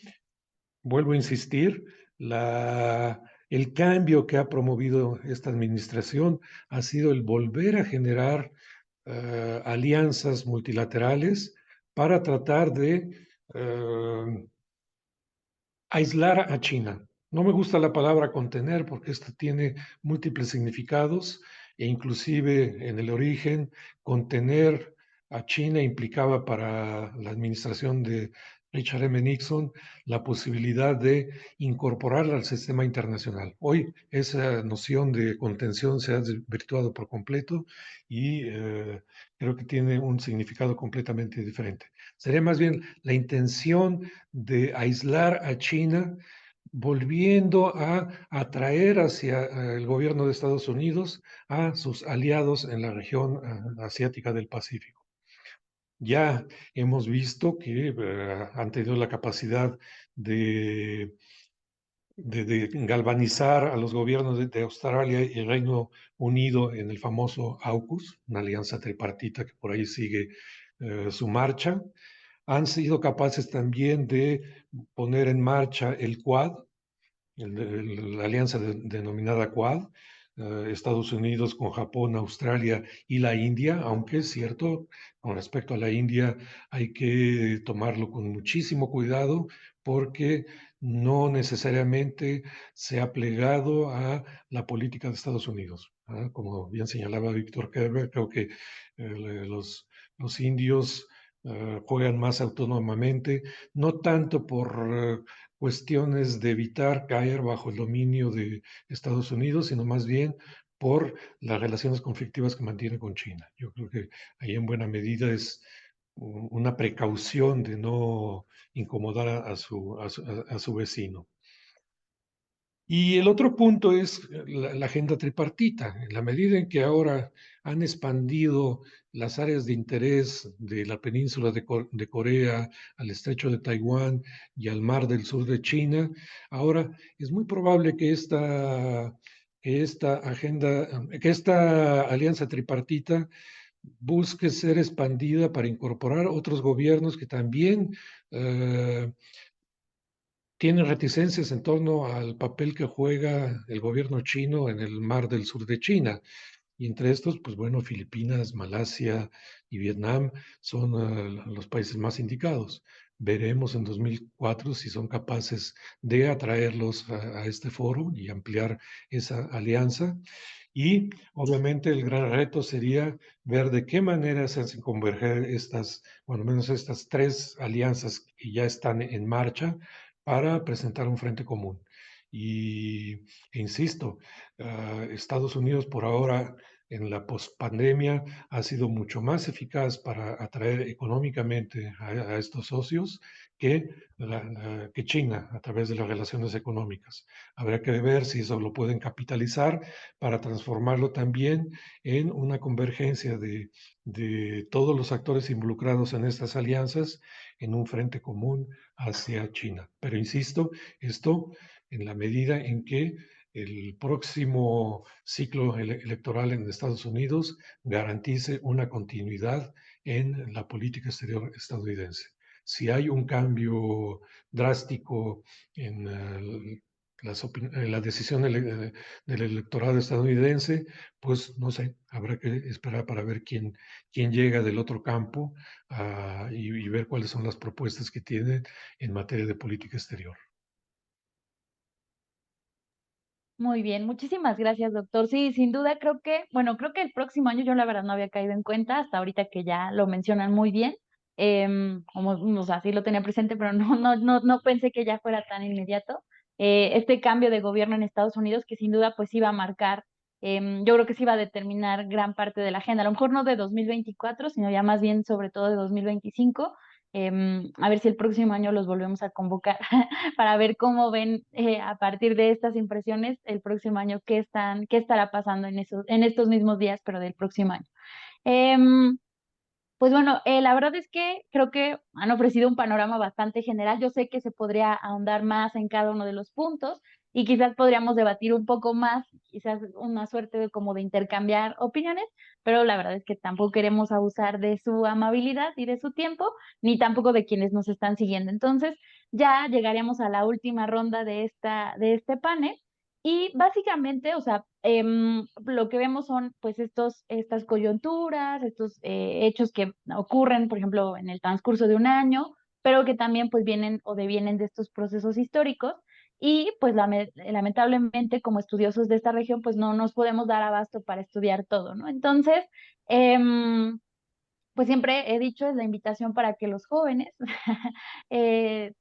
vuelvo a insistir, el cambio que ha promovido esta administración ha sido el volver a generar alianzas multilaterales para tratar de aislar a China. No me gusta la palabra contener porque esto tiene múltiples significados e inclusive en el origen contener a China implicaba para la administración de Richard M. Nixon la posibilidad de incorporarla al sistema internacional. Hoy esa noción de contención se ha desvirtuado por completo y creo que tiene un significado completamente diferente. Sería más bien la intención de aislar a China, volviendo a atraer hacia el gobierno de Estados Unidos a sus aliados en la región asiática del Pacífico. Ya hemos visto que han tenido la capacidad de, de galvanizar a los gobiernos de Australia y el Reino Unido en el famoso AUKUS, una alianza tripartita que por ahí sigue su marcha. han sido capaces también de poner en marcha el Quad, la alianza denominada Quad, Estados Unidos con Japón, Australia y la India, aunque es cierto, con respecto a la India hay que tomarlo con muchísimo cuidado porque no necesariamente se ha plegado a la política de Estados Unidos. Como bien señalaba Víctor Kerber, creo que los indios juegan más autónomamente, no tanto por cuestiones de evitar caer bajo el dominio de Estados Unidos, sino más bien por las relaciones conflictivas que mantiene con China. Yo creo que ahí en buena medida es una precaución de no incomodar a su vecino. Y el otro punto es la agenda tripartita. En la medida en que ahora han expandido las áreas de interés de la península de Corea al estrecho de Taiwán y al mar del sur de China, ahora es muy probable que esta alianza tripartita busque ser expandida para incorporar otros gobiernos que también tienen reticencias en torno al papel que juega el gobierno chino en el mar del sur de China. Y entre estos, pues bueno, Filipinas, Malasia y Vietnam son los países más indicados. Veremos en 2004 si son capaces de atraerlos a este foro y ampliar esa alianza. Y obviamente el gran reto sería ver de qué manera se hacen converger estas, bueno, menos estas tres alianzas que ya están en marcha para presentar un frente común. E insisto, Estados Unidos por ahora en la pospandemia ha sido mucho más eficaz para atraer económicamente a estos socios que, que China a través de las relaciones económicas. Habrá que ver si eso lo pueden capitalizar para transformarlo también en una convergencia de todos los actores involucrados en estas alianzas en un frente común hacia China. Pero insisto, esto en la medida en que el próximo ciclo electoral en Estados Unidos garantice una continuidad en la política exterior estadounidense. Si hay un cambio drástico en la decisión del electorado estadounidense, pues no sé, habrá que esperar para ver quién llega del otro campo y ver cuáles son las propuestas que tienen en materia de política exterior. Muy bien, muchísimas gracias, doctor. Sí, sin duda creo que, bueno, creo que el próximo año yo la verdad no había caído en cuenta hasta ahorita que ya lo mencionan muy bien. Como, o sea, sí lo tenía presente, pero no pensé que ya fuera tan inmediato. Este cambio de gobierno en Estados Unidos que sin duda pues iba a marcar, yo creo que sí iba a determinar gran parte de la agenda, a lo mejor no de 2024, sino ya más bien sobre todo de 2025. A ver si el próximo año los volvemos a convocar para ver cómo ven a partir de estas impresiones el próximo año qué estará pasando en estos mismos días, pero del próximo año. Em, pues bueno, la verdad es que creo que han ofrecido un panorama bastante general. Yo sé que se podría ahondar más en cada uno de los puntos y quizás podríamos debatir un poco más, quizás una suerte de como de intercambiar opiniones, pero la verdad es que tampoco queremos abusar de su amabilidad y de su tiempo, ni tampoco de quienes nos están siguiendo. Entonces, ya llegaríamos a la última ronda de este panel. Y básicamente, o sea, lo que vemos son pues estas coyunturas, estos hechos que ocurren, por ejemplo, en el transcurso de un año, pero que también pues vienen o devienen de estos procesos históricos. Y pues lamentablemente como estudiosos de esta región pues no nos podemos dar abasto para estudiar todo, ¿no? Entonces, pues siempre he dicho, es la invitación para que los jóvenes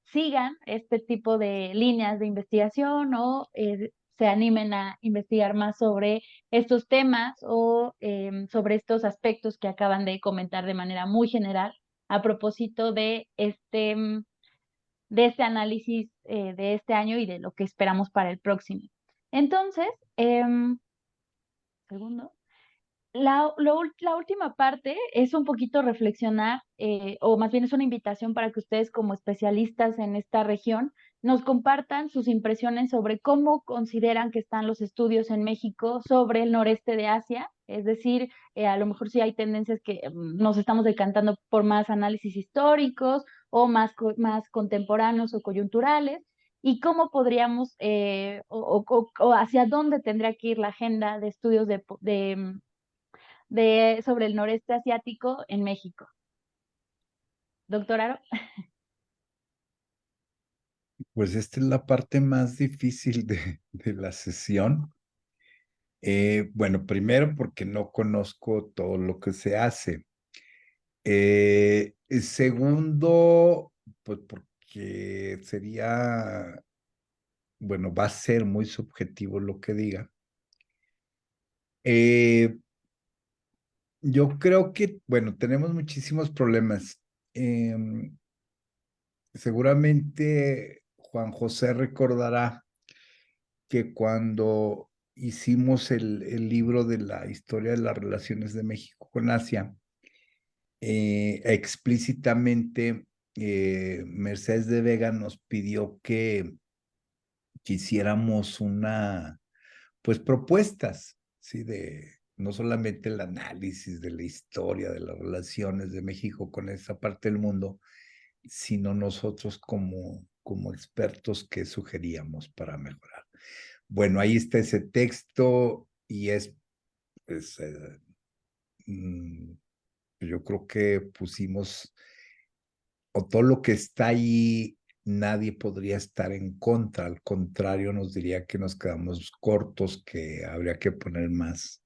sigan este tipo de líneas de investigación o se animen a investigar más sobre estos temas o sobre estos aspectos que acaban de comentar de manera muy general a propósito de este análisis de este año y de lo que esperamos para el próximo. Entonces, segundo. La última parte es un poquito reflexionar, o más bien es una invitación para que ustedes como especialistas en esta región nos compartan sus impresiones sobre cómo consideran que están los estudios en México sobre el noreste de Asia Es decir, a lo mejor sí hay tendencias que nos estamos decantando por más análisis históricos o más contemporáneos o coyunturales, y cómo podríamos o hacia dónde tendría que ir la agenda de estudios sobre el noreste asiático en México. Doctor Aro. Pues esta es la parte más difícil de la sesión. Bueno, primero porque no conozco todo lo que se hace. Segundo, pues porque sería, bueno, va a ser muy subjetivo lo que diga. Yo creo que, bueno, tenemos muchísimos problemas. Seguramente Juan José recordará que cuando hicimos el libro de la historia de las relaciones de México con Asia, explícitamente Mercedes de Vega nos pidió que hiciéramos pues propuestas, ¿sí? No solamente el análisis de la historia de las relaciones de México con esa parte del mundo, sino nosotros como expertos que sugeríamos para mejorar. Bueno, ahí está ese texto y pues, yo creo que pusimos, o todo lo que está ahí, nadie podría estar en contra, al contrario, nos diría que nos quedamos cortos, que habría que poner más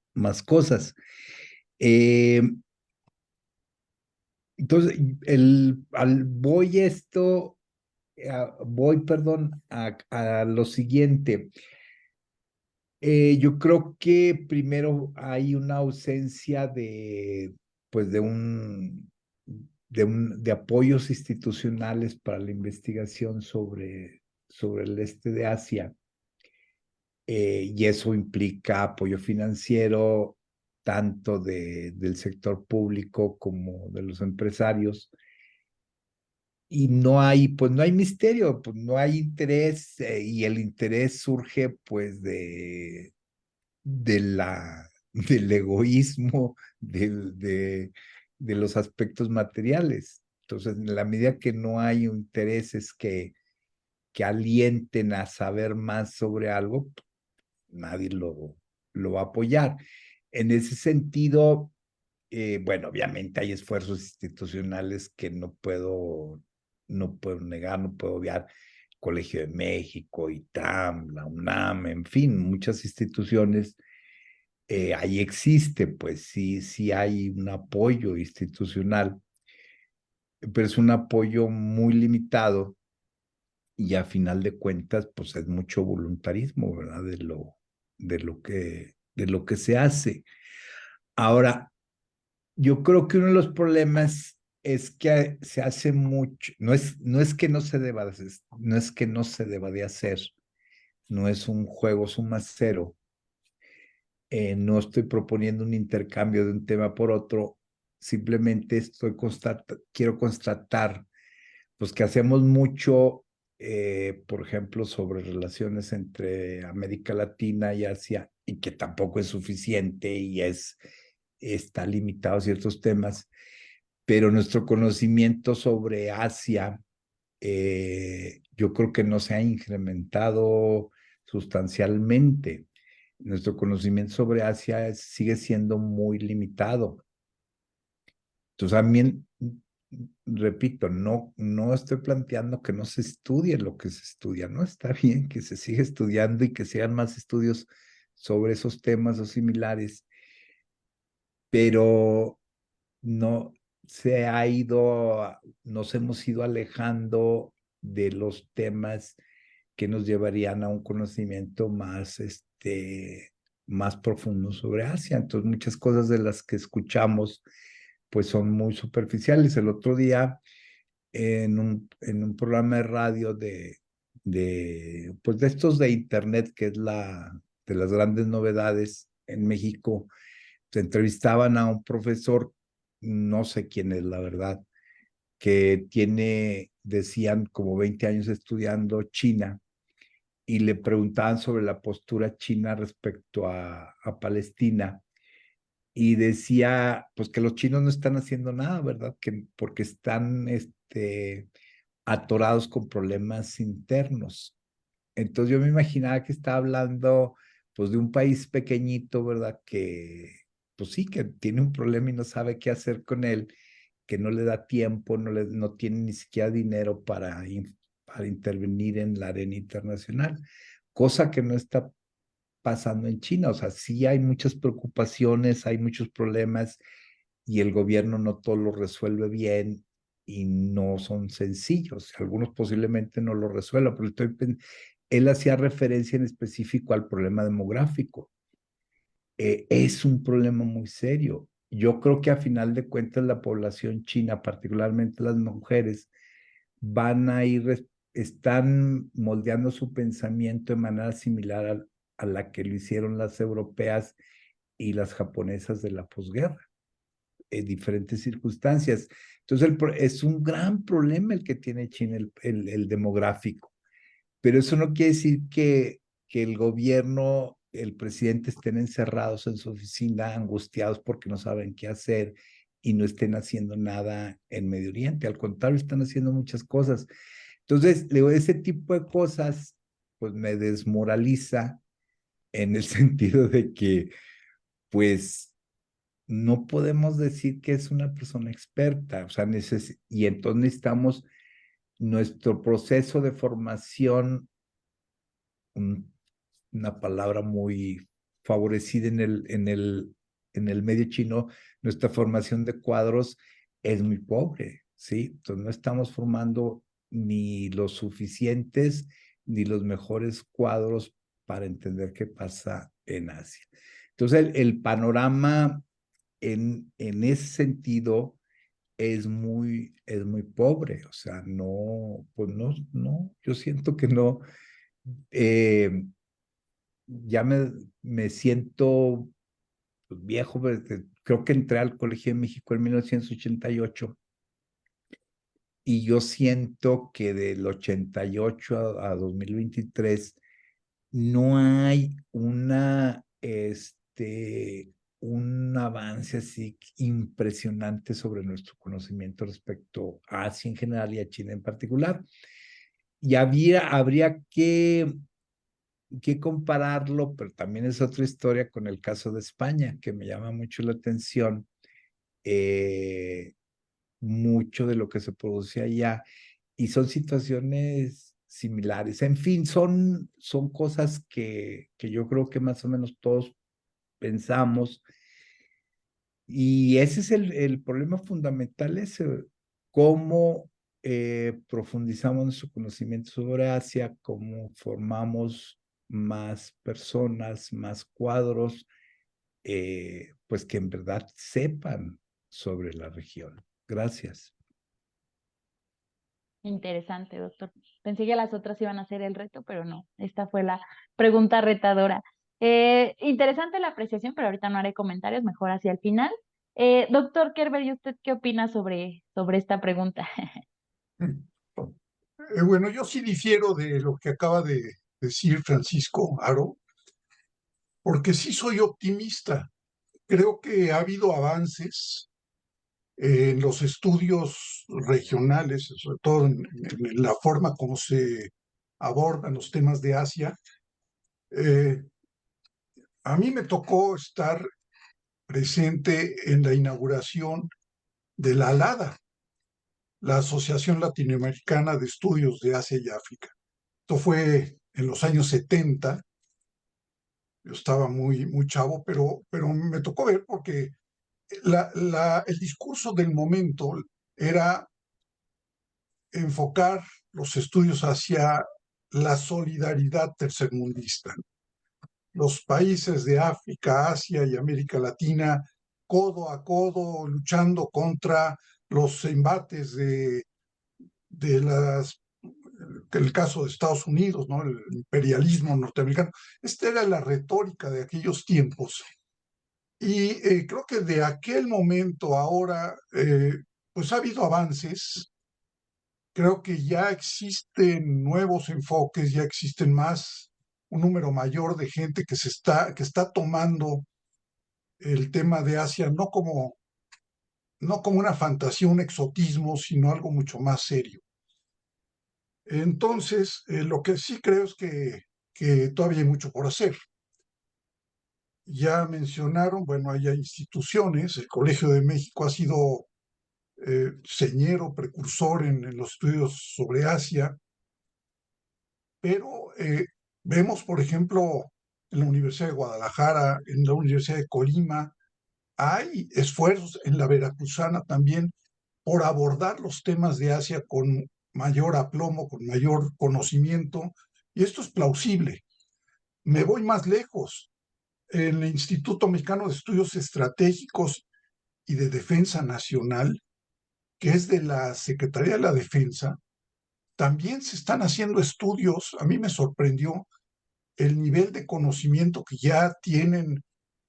cosas. Entonces, perdón, a lo siguiente. Yo creo que primero hay una ausencia pues de apoyos institucionales para la investigación sobre el este de Asia. Y eso implica apoyo financiero tanto del sector público como de los empresarios. Y pues no hay misterio, pues no hay interés, y el interés surge pues del egoísmo, de los aspectos materiales. Entonces, en la medida que no hay intereses que alienten a saber más sobre algo, nadie lo va a apoyar. En ese sentido, bueno, obviamente hay esfuerzos institucionales que no puedo negar, no puedo obviar. Colegio de México, ITAM, la UNAM, en fin, muchas instituciones. Ahí existe, pues sí hay un apoyo institucional, pero es un apoyo muy limitado y a final de cuentas, pues es mucho voluntarismo, ¿verdad? De lo que se hace. Ahora, yo creo que uno de los problemas es que se hace mucho, no es que no se deba de hacer, no es que no se deba de hacer, no es un juego suma cero. No estoy proponiendo un intercambio de un tema por otro, simplemente quiero constatar pues que hacemos mucho, por ejemplo, sobre relaciones entre América Latina y Asia, y que tampoco es suficiente y está limitado a ciertos temas, pero nuestro conocimiento sobre Asia, yo creo que no se ha incrementado sustancialmente. Nuestro conocimiento sobre Asia sigue siendo muy limitado. Entonces, también, repito, no estoy planteando que no se estudie lo que se estudia, ¿no? Está bien que se siga estudiando y que se hagan más estudios sobre esos temas o similares, pero no nos hemos ido alejando de los temas que nos llevarían a un conocimiento más profundo sobre Asia. Entonces, muchas cosas de las que escuchamos, pues son muy superficiales. El otro día, en un programa de radio pues de estos de internet, que es de las grandes novedades en México, se entrevistaban a un profesor, no sé quién es la verdad, que decían, como 20 años estudiando China, y le preguntaban sobre la postura china respecto a Palestina, y decía, pues que los chinos no están haciendo nada, ¿verdad? Que porque están atorados con problemas internos. Entonces yo me imaginaba que estaba hablando pues de un país pequeñito, ¿verdad? Que pues sí, que tiene un problema y no sabe qué hacer con él, que no le da tiempo, no tiene ni siquiera dinero para intervenir en la arena internacional, cosa que no está pasando en China. O sea, sí hay muchas preocupaciones, hay muchos problemas y el gobierno no todo lo resuelve bien y no son sencillos. Algunos posiblemente no lo resuelvan, pero él hacía referencia en específico al problema demográfico. Es un problema muy serio. Yo creo que a final de cuentas la población china, particularmente las mujeres, van a están moldeando su pensamiento de manera similar a la que lo hicieron las europeas y las japonesas de la posguerra, en diferentes circunstancias. Entonces, es un gran problema el que tiene China, el demográfico. Pero eso no quiere decir que el gobierno, el presidente estén encerrados en su oficina, angustiados porque no saben qué hacer y no estén haciendo nada en Medio Oriente. Al contrario, están haciendo muchas cosas. Entonces, ese tipo de cosas, pues me desmoraliza en el sentido de que, pues, no podemos decir que es una persona experta, o sea, y entonces necesitamos nuestro proceso de formación, una palabra muy favorecida en el medio chino, nuestra formación de cuadros es muy pobre, ¿sí? Entonces no estamos formando ni los suficientes ni los mejores cuadros para entender qué pasa en Asia. Entonces el panorama en ese sentido es muy pobre, o sea, no, pues no, yo siento que no, eh, ya me siento pues, viejo, creo que entré al Colegio de México en 1988 y yo siento que del 88 a 2023 no hay un avance así impresionante sobre nuestro conocimiento respecto a Asia en general y a China en particular. Y habría que compararlo, pero también es otra historia con el caso de España, que me llama mucho la atención, mucho de lo que se produce allá, y son situaciones similares. En fin, son cosas que yo creo que más o menos todos pensamos, y ese es el problema fundamental, ese, cómo profundizamos nuestro conocimiento sobre Asia, cómo formamos más personas, más cuadros, pues que en verdad sepan sobre la región. Gracias. Interesante, doctor. Pensé que las otras iban a ser el reto, pero no, esta fue la pregunta retadora. Interesante la apreciación, pero ahorita no haré comentarios, mejor hacia el final. Doctor Kerber, ¿y usted qué opina sobre esta pregunta? Bueno, yo sí difiero de lo que acaba de decir Francisco Aro, porque sí soy optimista. Creo que ha habido avances en los estudios regionales, sobre todo en la forma como se abordan los temas de Asia. Eh, a mí me tocó estar presente en la inauguración de la ALADA, la Asociación Latinoamericana de Estudios de Asia y África. Esto fue en los años 70. Yo estaba muy chavo, pero me tocó ver porque el discurso del momento era enfocar los estudios hacia la solidaridad tercermundista. Los países de África, Asia y América Latina, codo a codo, luchando contra los embates del caso de Estados Unidos, ¿no? El imperialismo norteamericano. Esta era la retórica de aquellos tiempos. Y creo que de aquel momento ahora, pues ha habido avances. Creo que ya existen nuevos enfoques, ya existen un número mayor de gente que está tomando el tema de Asia no como una fantasía, un exotismo, sino algo mucho más serio. Entonces, lo que sí creo es que todavía hay mucho por hacer. Ya mencionaron, bueno, hay instituciones, el Colegio de México ha sido señero, precursor en los estudios sobre Asia, pero vemos, por ejemplo, en la Universidad de Guadalajara, en la Universidad de Colima, hay esfuerzos en la Veracruzana también por abordar los temas de Asia con mayor aplomo, con mayor conocimiento, y esto es plausible. Me voy más lejos. En el Instituto Mexicano de Estudios Estratégicos y de Defensa Nacional, que es de la Secretaría de la Defensa, también se están haciendo estudios. A mí me sorprendió el nivel de conocimiento que ya tienen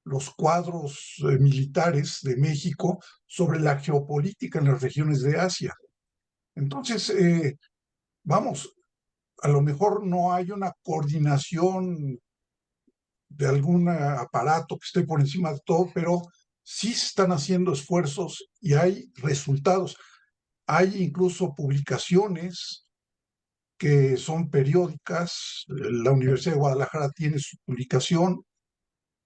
los cuadros militares de México sobre la geopolítica en las regiones de Asia. Entonces, vamos, a lo mejor no hay una coordinación de algún aparato que esté por encima de todo, pero sí se están haciendo esfuerzos y hay resultados. Hay incluso publicaciones que son periódicas. La Universidad de Guadalajara tiene su publicación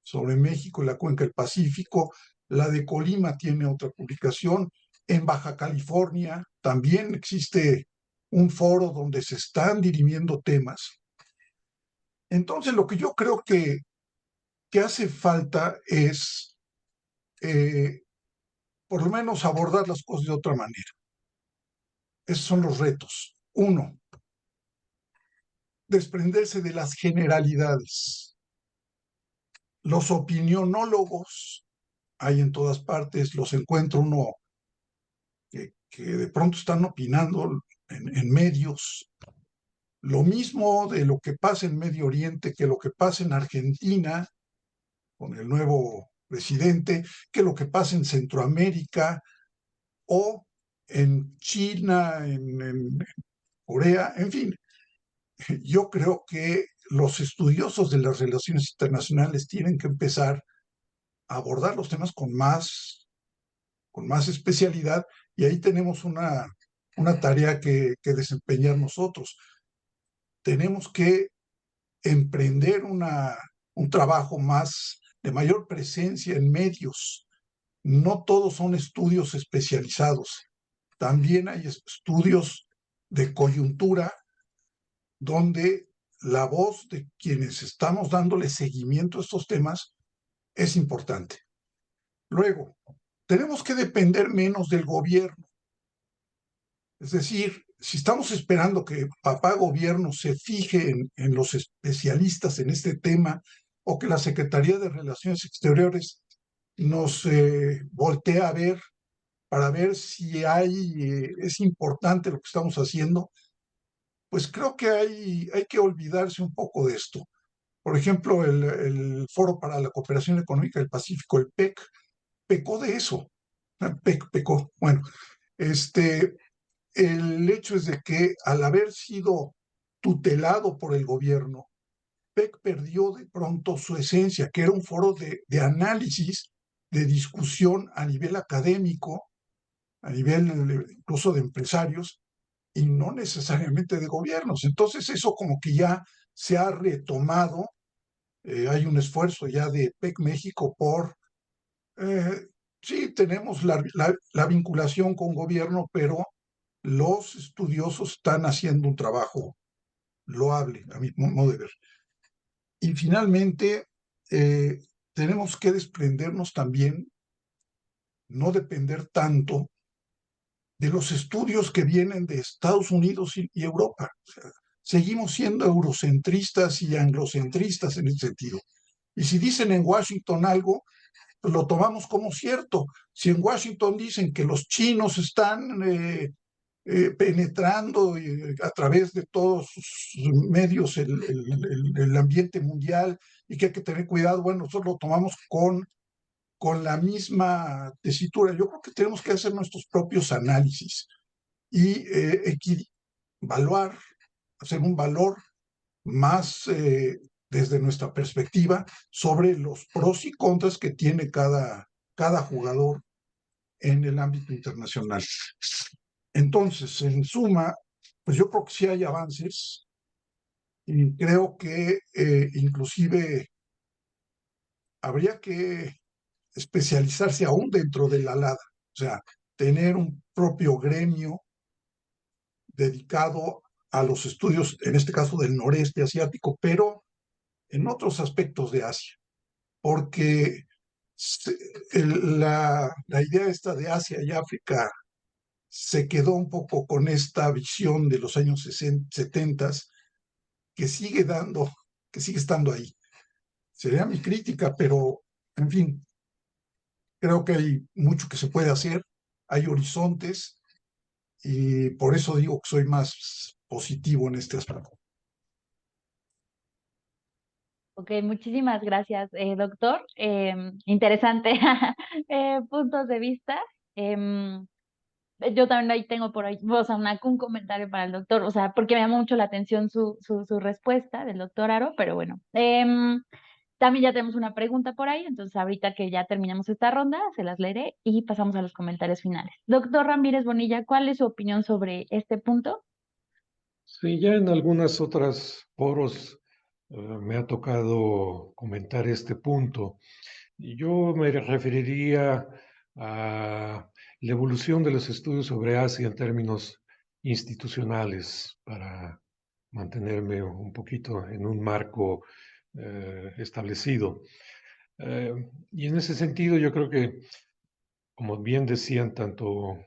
sobre México y la cuenca del Pacífico. La de Colima tiene otra publicación. En Baja California también existe un foro donde se están dirimiendo temas. Entonces, lo que yo creo que hace falta es, por lo menos, abordar las cosas de otra manera. Esos son los retos. Uno, desprenderse de las generalidades. Los opinionólogos hay en todas partes, los encuentra uno que de pronto están opinando en medios. Lo mismo de lo que pasa en Medio Oriente, que lo que pasa en Argentina con el nuevo presidente, que lo que pasa en Centroamérica o en China, en Corea, en fin. Yo creo que los estudiosos de las relaciones internacionales tienen que empezar a abordar los temas con más especialidad, y ahí tenemos una tarea que desempeñar nosotros. Tenemos que emprender un trabajo más de mayor presencia en medios. No todos son estudios especializados. También hay estudios de coyuntura donde la voz de quienes estamos dándole seguimiento a estos temas es importante. Luego, tenemos que depender menos del gobierno. Es decir, si estamos esperando que papá gobierno se fije en los especialistas en este tema, o que la Secretaría de Relaciones Exteriores nos voltee a ver para ver si es importante lo que estamos haciendo, pues creo que hay que olvidarse un poco de esto. Por ejemplo, el Foro para la Cooperación Económica del Pacífico, el PEC, pecó de eso. Pecó. Bueno, el hecho es de que al haber sido tutelado por el gobierno, PEC perdió de pronto su esencia, que era un foro de análisis, de discusión a nivel académico, a nivel incluso de empresarios, y no necesariamente de gobiernos. Entonces eso como que ya se ha retomado. Hay un esfuerzo ya de PEC México por, sí, tenemos la vinculación con gobierno, pero los estudiosos están haciendo un trabajo loable, a mi modo de ver. Y finalmente, tenemos que desprendernos también, no depender tanto de los estudios que vienen de Estados Unidos y Europa. O sea, seguimos siendo eurocentristas y anglocentristas en ese sentido. Y si dicen en Washington algo, pues lo tomamos como cierto. Si en Washington dicen que los chinos están penetrando a través de todos sus medios el ambiente mundial y que hay que tener cuidado, bueno, nosotros lo tomamos con la misma tesitura. Yo creo que tenemos que hacer nuestros propios análisis y evaluar, hacer un valor más desde nuestra perspectiva sobre los pros y contras que tiene cada jugador en el ámbito internacional. Entonces, en suma, pues yo creo que sí hay avances y creo que inclusive habría que especializarse aún dentro de la LADA, o sea, tener un propio gremio dedicado a los estudios, en este caso del noreste asiático, pero en otros aspectos de Asia, porque la idea esta de Asia y África se quedó un poco con esta visión de los años 70 que sigue estando ahí. Sería mi crítica, pero en fin, creo que hay mucho que se puede hacer, hay horizontes y por eso digo que soy más positivo en este aspecto. Ok, muchísimas gracias, doctor. Interesante puntos de vista. Em, yo también ahí tengo por ahí, o sea, un comentario para el doctor, o sea, porque me llamó mucho la atención su respuesta del doctor Aro, pero bueno. También ya tenemos una pregunta por ahí, entonces ahorita que ya terminamos esta ronda, se las leeré y pasamos a los comentarios finales. Doctor Ramírez Bonilla, ¿cuál es su opinión sobre este punto? Sí, ya en algunas otras foros me ha tocado comentar este punto. Y yo me referiría a la evolución de los estudios sobre Asia en términos institucionales para mantenerme un poquito en un marco establecido. Y en ese sentido yo creo que, como bien decían tanto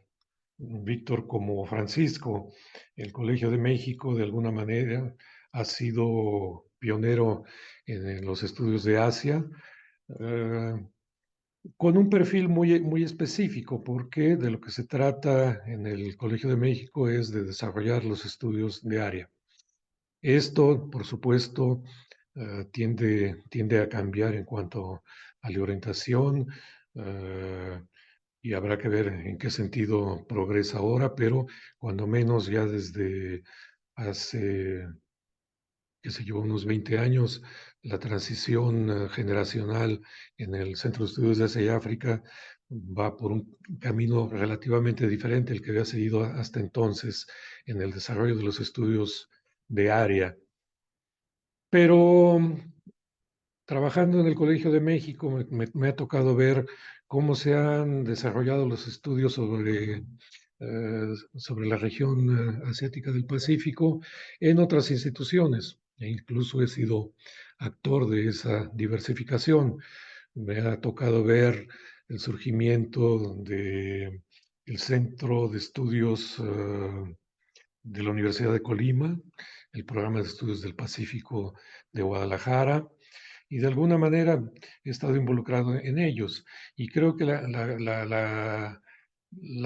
Víctor como Francisco, el Colegio de México de alguna manera ha sido pionero en los estudios de Asia, eh, con un perfil muy específico, porque de lo que se trata en el Colegio de México es de desarrollar los estudios de área. Esto, por supuesto, tiende a cambiar en cuanto a la orientación, y habrá que ver en qué sentido progresa ahora, pero cuando menos ya desde hace, qué sé yo, unos 20 años, la transición generacional en el Centro de Estudios de Asia y África va por un camino relativamente diferente al que había seguido hasta entonces en el desarrollo de los estudios de área. Pero trabajando en el Colegio de México me ha tocado ver cómo se han desarrollado los estudios sobre la región asiática del Pacífico en otras instituciones. E incluso he sido actor de esa diversificación. Me ha tocado ver el surgimiento del Centro de Estudios de la Universidad de Colima, el Programa de Estudios del Pacífico de Guadalajara, y de alguna manera he estado involucrado en ellos. Y creo que la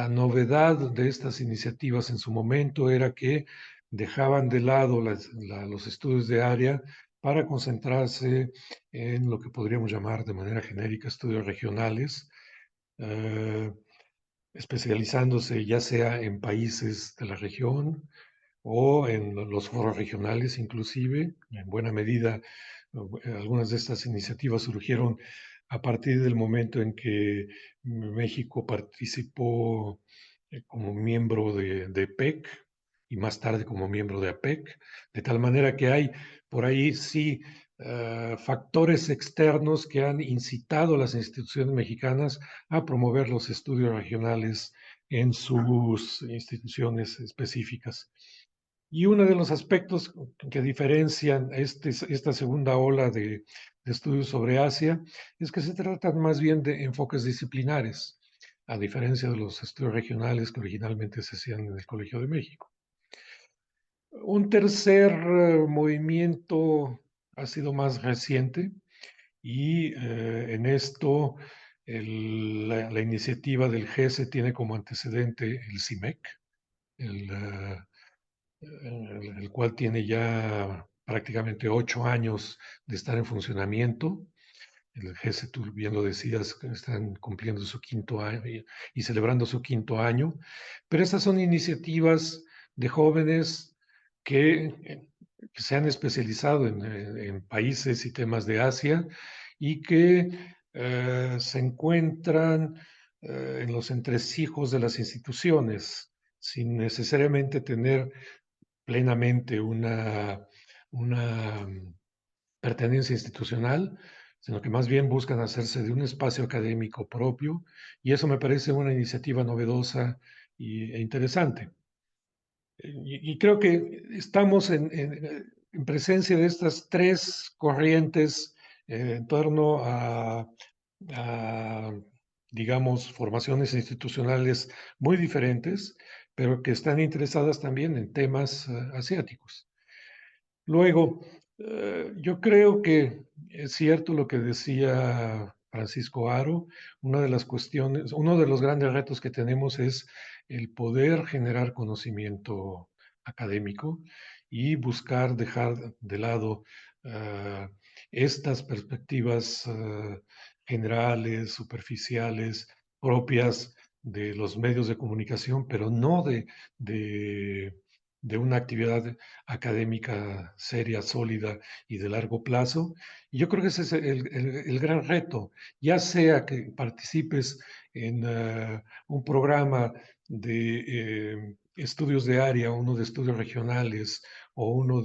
novedad de estas iniciativas en su momento era que dejaban de lado los estudios de área para concentrarse en lo que podríamos llamar de manera genérica estudios regionales, eh, especializándose ya sea en países de la región o en los foros regionales inclusive. En buena medida, algunas de estas iniciativas surgieron a partir del momento en que México participó como miembro de PEC y más tarde como miembro de APEC, de tal manera que hay por ahí sí factores externos que han incitado a las instituciones mexicanas a promover los estudios regionales en sus instituciones específicas. Y uno de los aspectos que diferencian esta segunda ola de estudios sobre Asia es que se tratan más bien de enfoques disciplinares, a diferencia de los estudios regionales que originalmente se hacían en el Colegio de México. Un tercer movimiento ha sido más reciente y en esto la iniciativa del GESE tiene como antecedente el CIMEC, el cual tiene ya prácticamente 8 años de estar en funcionamiento. El GESE, tú bien lo decías, están cumpliendo su 5.º año y celebrando su 5.º año, pero estas son iniciativas de jóvenes que que se han especializado en países y temas de Asia y que se encuentran en los entresijos de las instituciones, sin necesariamente tener plenamente una pertenencia institucional, sino que más bien buscan hacerse de un espacio académico propio, y eso me parece una iniciativa novedosa e interesante. Y creo que estamos en presencia de estas tres corrientes en torno a, digamos, formaciones institucionales muy diferentes, pero que están interesadas también en temas asiáticos. Luego, yo creo que es cierto lo que decía Francisco Aro. Una de las cuestiones, uno de los grandes retos que tenemos es el poder generar conocimiento académico y buscar dejar de lado ah, estas perspectivas generales, superficiales, propias de los medios de comunicación, pero no de una actividad académica seria, sólida y de largo plazo. Y yo creo que ese es el gran reto, ya sea que participes en un programa de estudios de área, uno de estudios regionales o uno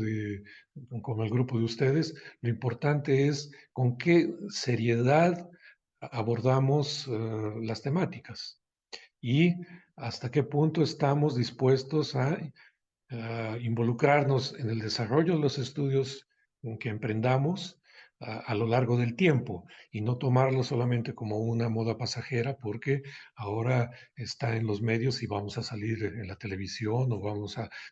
como el grupo de ustedes, lo importante es con qué seriedad abordamos las temáticas y hasta qué punto estamos dispuestos a involucrarnos en el desarrollo de los estudios que emprendamos a lo largo del tiempo y no tomarlo solamente como una moda pasajera porque ahora está en los medios y vamos a salir en la televisión o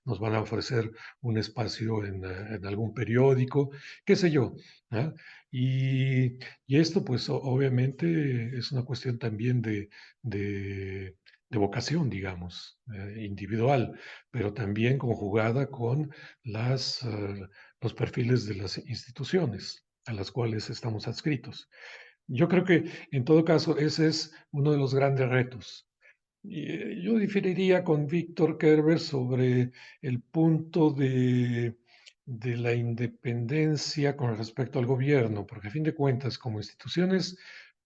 nos van a ofrecer un espacio en algún periódico, qué sé yo. ¿Ah? Y esto pues obviamente es una cuestión también de vocación, digamos, individual, pero también conjugada con los perfiles de las instituciones a las cuales estamos adscritos. Yo creo que en todo caso ese es uno de los grandes retos. Yo diferiría con Víctor Kerber sobre el punto de la independencia con respecto al gobierno, porque a fin de cuentas, como instituciones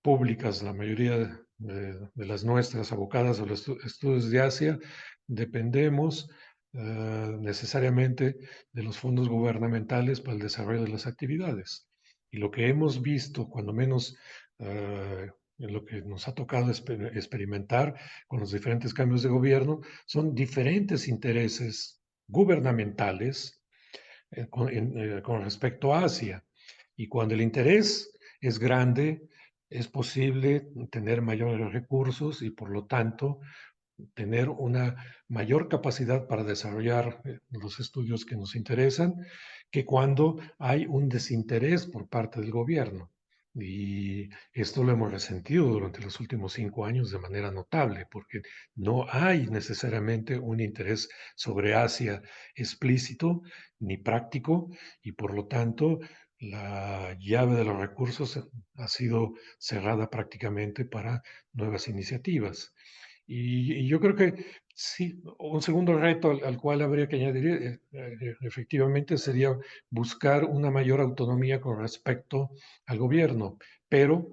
públicas, la mayoría de las nuestras abocadas a los estudios de Asia, dependemos necesariamente de los fondos gubernamentales para el desarrollo de las actividades. Y lo que hemos visto, cuando menos en lo que nos ha tocado experimentar con los diferentes cambios de gobierno, son diferentes intereses gubernamentales con respecto a Asia. Y cuando el interés es grande, es posible tener mayores recursos y por lo tanto tener una mayor capacidad para desarrollar los estudios que nos interesan que cuando hay un desinterés por parte del gobierno. Y esto lo hemos resentido durante los últimos 5 años de manera notable, porque no hay necesariamente un interés sobre Asia explícito ni práctico, y por lo tanto la llave de los recursos ha sido cerrada prácticamente para nuevas iniciativas. Y yo creo que sí, un segundo reto al cual habría que añadir efectivamente sería buscar una mayor autonomía con respecto al gobierno, pero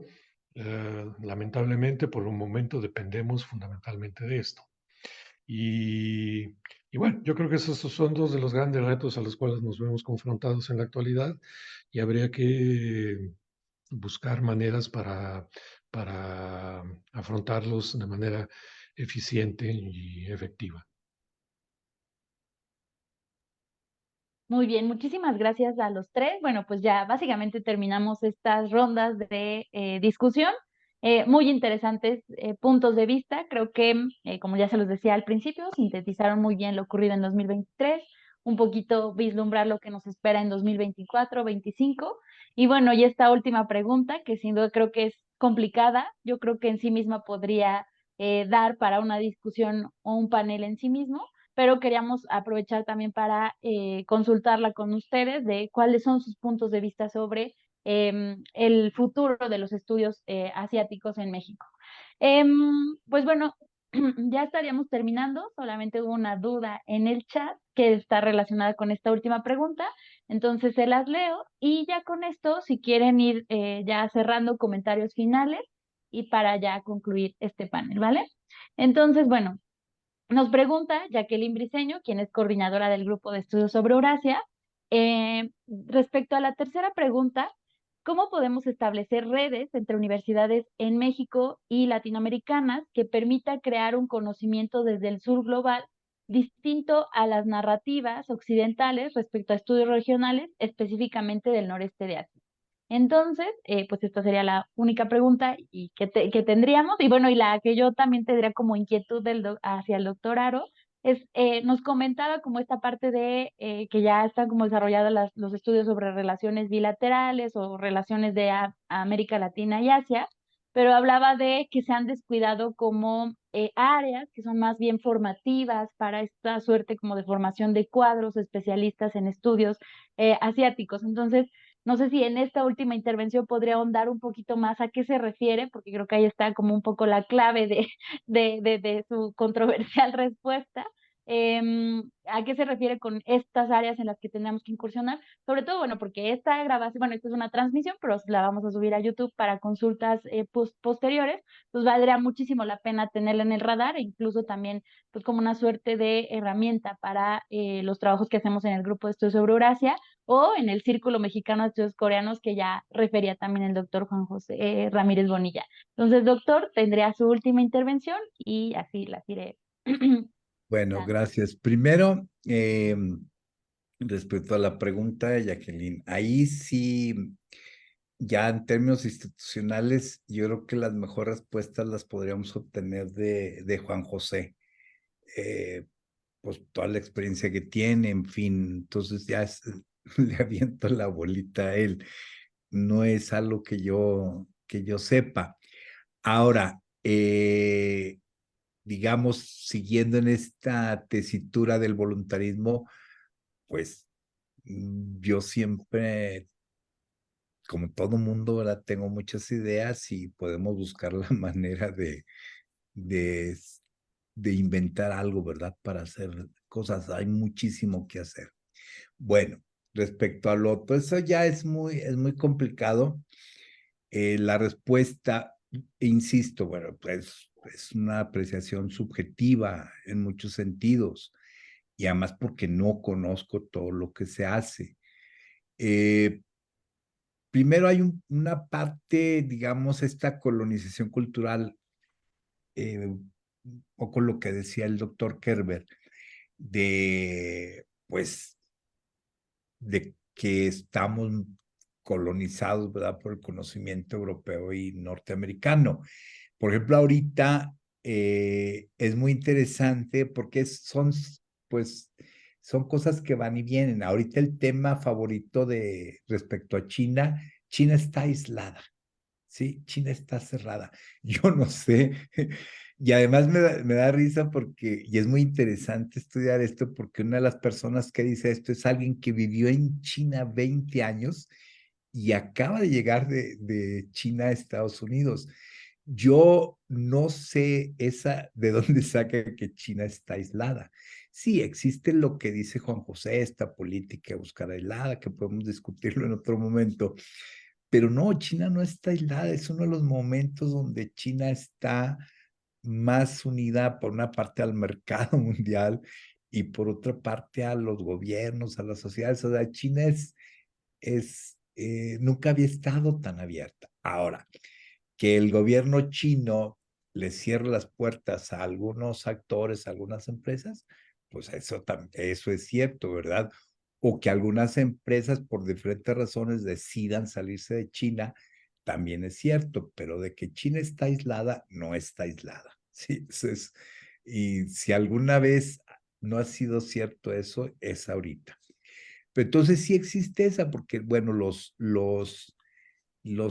lamentablemente por un momento dependemos fundamentalmente de esto. Y, y bueno, yo creo que esos son dos de los grandes retos a los cuales nos vemos confrontados en la actualidad y habría que buscar maneras para afrontarlos de manera eficiente y efectiva. Muy bien, muchísimas gracias a los tres. Bueno, pues ya básicamente terminamos estas rondas de discusión. Muy interesantes puntos de vista. Creo que, como ya se los decía al principio, sintetizaron muy bien lo ocurrido en 2023, un poquito vislumbrar lo que nos espera en 2024, 2025. Y bueno, y esta última pregunta, que sin duda creo que es complicada, yo creo que en sí misma podría dar para una discusión o un panel en sí mismo, pero queríamos aprovechar también para consultarla con ustedes de cuáles son sus puntos de vista sobre el futuro de los estudios asiáticos en México. Pues bueno, ya estaríamos terminando, solamente hubo una duda en el chat que está relacionada con esta última pregunta, Entonces se las leo y ya con esto, si quieren ir ya cerrando comentarios finales y para ya concluir este panel, ¿vale? Entonces, bueno, nos pregunta Jacqueline Briceño, quien es coordinadora del grupo de estudios sobre Eurasia, respecto a la tercera pregunta, ¿cómo podemos establecer redes entre universidades en México y latinoamericanas que permita crear un conocimiento desde el sur global distinto a las narrativas occidentales respecto a estudios regionales, específicamente del noreste de Asia? Entonces, pues esta sería la única pregunta que tendríamos. Y bueno, y la que yo también tendría como inquietud hacia el doctor Aro es, nos comentaba como esta parte de que ya están como desarrolladas los estudios sobre relaciones bilaterales o relaciones de América Latina y Asia, pero hablaba de que se han descuidado como áreas que son más bien formativas para esta suerte como de formación de cuadros especialistas en estudios asiáticos. Entonces, no sé si en esta última intervención podría ahondar un poquito más a qué se refiere, porque creo que ahí está como un poco la clave de su controversial respuesta. ¿A qué se refiere con estas áreas en las que tenemos que incursionar? Sobre todo, bueno, porque esta grabación, bueno, esta es una transmisión, pero la vamos a subir a YouTube para consultas posteriores, pues valdría muchísimo la pena tenerla en el radar e incluso también pues como una suerte de herramienta para los trabajos que hacemos en el grupo de estudios sobre Eurasia o en el Círculo Mexicano de Estudios Coreanos, que ya refería también el doctor Juan José Ramírez Bonilla. Entonces, doctor, tendría su última intervención y así la iré. Bueno, dando. gracias. Primero, respecto a la pregunta de Jacqueline, ahí sí, ya en términos institucionales, yo creo que las mejores respuestas las podríamos obtener de Juan José. Pues toda la experiencia que tiene, en fin, entonces ya le aviento la bolita a él. No es algo que yo sepa. Ahora, digamos, siguiendo en esta tesitura del voluntarismo, pues yo siempre, como todo mundo, ¿verdad? Tengo muchas ideas y podemos buscar la manera de, de inventar algo, ¿verdad? Para hacer cosas. Hay muchísimo que hacer. Bueno, respecto al otro, eso ya es muy complicado. La respuesta, insisto, bueno, pues es una apreciación subjetiva en muchos sentidos y además porque no conozco todo lo que se hace. Primero hay una parte, digamos, esta colonización cultural, un poco lo que decía el doctor Kerber, pues, de que estamos colonizados, ¿verdad?, por el conocimiento europeo y norteamericano. Por ejemplo, ahorita es muy interesante porque pues, son cosas que van y vienen. Ahorita el tema favorito respecto a China, China está aislada, ¿sí? China está cerrada. Yo no sé. Y además me da risa y es muy interesante estudiar esto porque una de las personas que dice esto es alguien que vivió en China 20 años y acaba de llegar de China a Estados Unidos. Yo no sé de dónde saca que China está aislada. Sí, existe lo que dice Juan José, esta política de buscar aislada, que podemos discutirlo en otro momento, pero no, China no está aislada, es uno de los momentos donde China está más unida por una parte al mercado mundial y por otra parte a los gobiernos, a las sociedades. O sea, China nunca había estado tan abierta. Ahora, que el gobierno chino le cierre las puertas a algunos actores, a algunas empresas, pues eso es cierto, ¿verdad? O que algunas empresas por diferentes razones decidan salirse de China, también es cierto, pero de que China está aislada, no está aislada. Sí, y si alguna vez no ha sido cierto eso, es ahorita. Pero entonces sí existe esa, porque bueno, los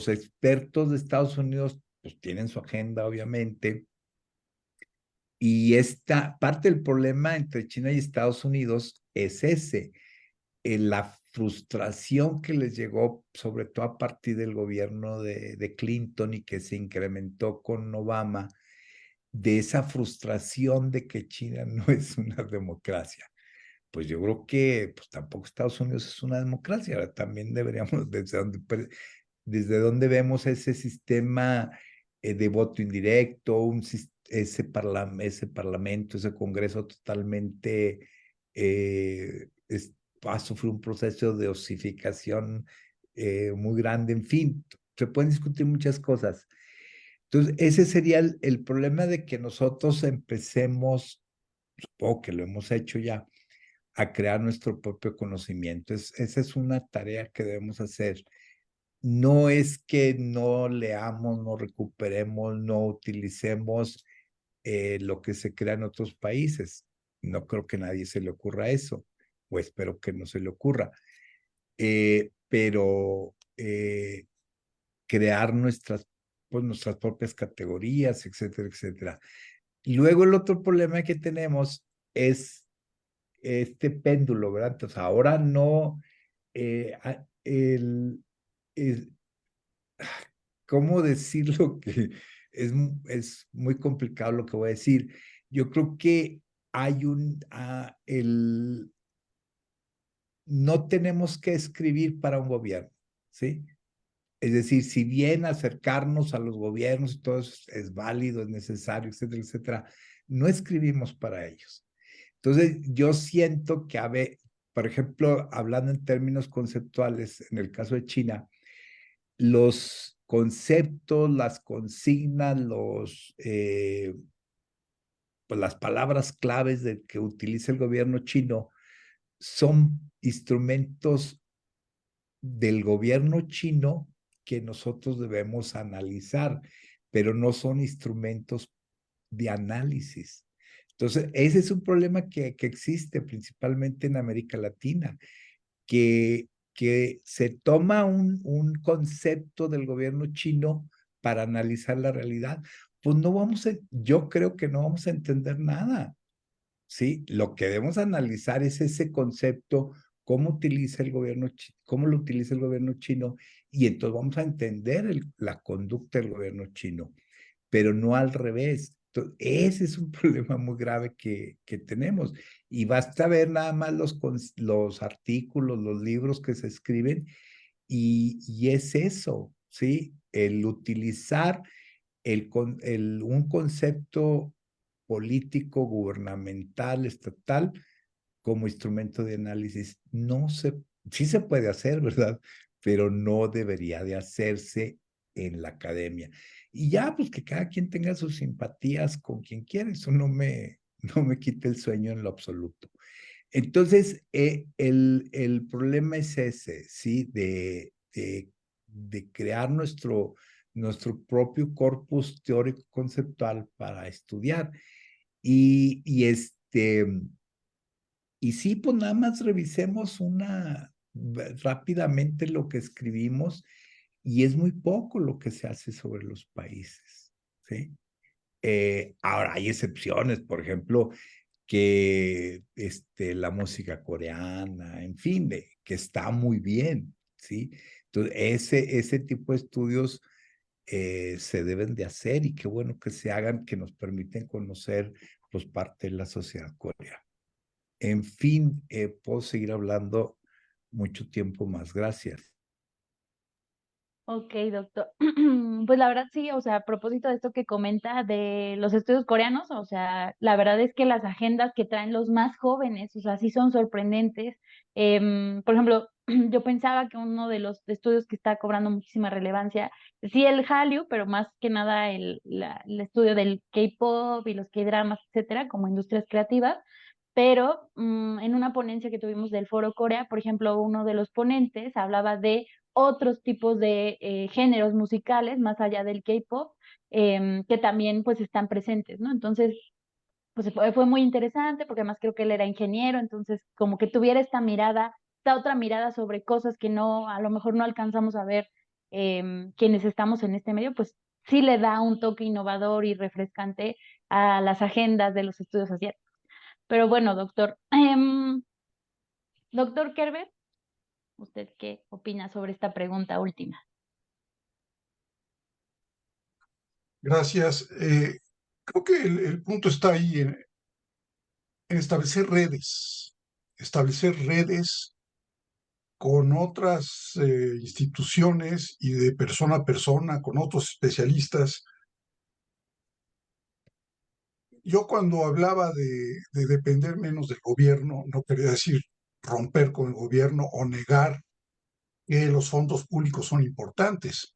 expertos de Estados Unidos pues tienen su agenda, obviamente, y esta parte del problema entre China y Estados Unidos es la frustración que les llegó, sobre todo a partir del gobierno de Clinton y que se incrementó con Obama, de esa frustración de que China no es una democracia. pues yo creo que pues tampoco Estados Unidos es una democracia. Ahora también deberíamos, desde donde vemos ese sistema de voto indirecto, ese parlamento, ese Congreso totalmente va a sufrir un proceso de osificación muy grande, en fin, se pueden discutir muchas cosas. Entonces, ese sería el problema de que nosotros empecemos, supongo que lo hemos hecho ya, a crear nuestro propio conocimiento. Esa es una tarea que debemos hacer. No es que no leamos, no recuperemos, no utilicemos lo que se crea en otros países. No creo que a nadie se le ocurra eso, o espero que no se le ocurra. Pero crear pues, nuestras propias categorías, etcétera, etcétera. Y luego el otro problema que tenemos es este péndulo, ¿verdad? Entonces ahora no, ¿cómo decirlo? Que es muy complicado lo que voy a decir. Yo creo que hay no tenemos que escribir para un gobierno, ¿sí? Es decir, si bien acercarnos a los gobiernos y todo eso es válido, es necesario, etcétera, etcétera, no escribimos para ellos. Entonces, yo siento que, por ejemplo, hablando en términos conceptuales, en el caso de China, los conceptos, las consignas, pues las palabras claves que utiliza el gobierno chino son instrumentos del gobierno chino que nosotros debemos analizar, pero no son instrumentos de análisis. Entonces, ese es un problema que existe principalmente en América Latina, que se toma un concepto del gobierno chino para analizar la realidad. Pues yo creo que no vamos a entender nada. ¿Sí? Lo que debemos analizar es ese concepto, cómo cómo lo utiliza el gobierno chino, y entonces vamos a entender la conducta del gobierno chino, pero no al revés. Entonces, ese es un problema muy grave que tenemos. Y basta ver nada más los artículos, los libros que se escriben, y es eso, ¿sí? El utilizar un concepto político, gubernamental, estatal, como instrumento de análisis. Sí se puede hacer, ¿verdad? Pero no debería de hacerse en la academia. Y ya, pues que cada quien tenga sus simpatías con quien quiera, eso no me quita el sueño en lo absoluto. Entonces, el problema es ese, ¿sí? De crear nuestro propio corpus teórico conceptual para estudiar. Y sí, pues nada más revisemos rápidamente lo que escribimos, y es muy poco lo que se hace sobre los países, ¿sí? Ahora hay excepciones, por ejemplo, que la música coreana, en fin, que está muy bien, ¿sí? Entonces, ese tipo de estudios se deben de hacer, y qué bueno que se hagan, que nos permiten conocer pues parte de la sociedad coreana. En fin, puedo seguir hablando mucho tiempo más. Gracias. Ok, doctor. Pues la verdad sí, o sea, a propósito de esto que comenta de los estudios coreanos, o sea, la verdad es que las agendas que traen los más jóvenes, o sea, sí son sorprendentes. Por ejemplo, yo pensaba que uno de los estudios que está cobrando muchísima relevancia, sí el Hallyu, pero más que nada el estudio del K-pop y los K-dramas, etcétera, como industrias creativas. Pero en una ponencia que tuvimos del Foro Corea, por ejemplo, uno de los ponentes hablaba de otros tipos de géneros musicales, más allá del K-pop, que también pues están presentes, ¿no? Entonces, pues fue muy interesante, porque además creo que él era ingeniero, entonces como que tuviera esta otra mirada sobre cosas que no, a lo mejor no alcanzamos a ver quienes estamos en este medio, pues sí le da un toque innovador y refrescante a las agendas de los estudios asiáticos. Pero bueno, doctor, doctor Kerber, ¿usted qué opina sobre esta pregunta última? Gracias. Creo que el punto está ahí en establecer redes, establecer redes con otras instituciones y de persona a persona, con otros especialistas. Yo cuando hablaba de depender menos del gobierno, no quería decir romper con el gobierno o negar que los fondos públicos son importantes.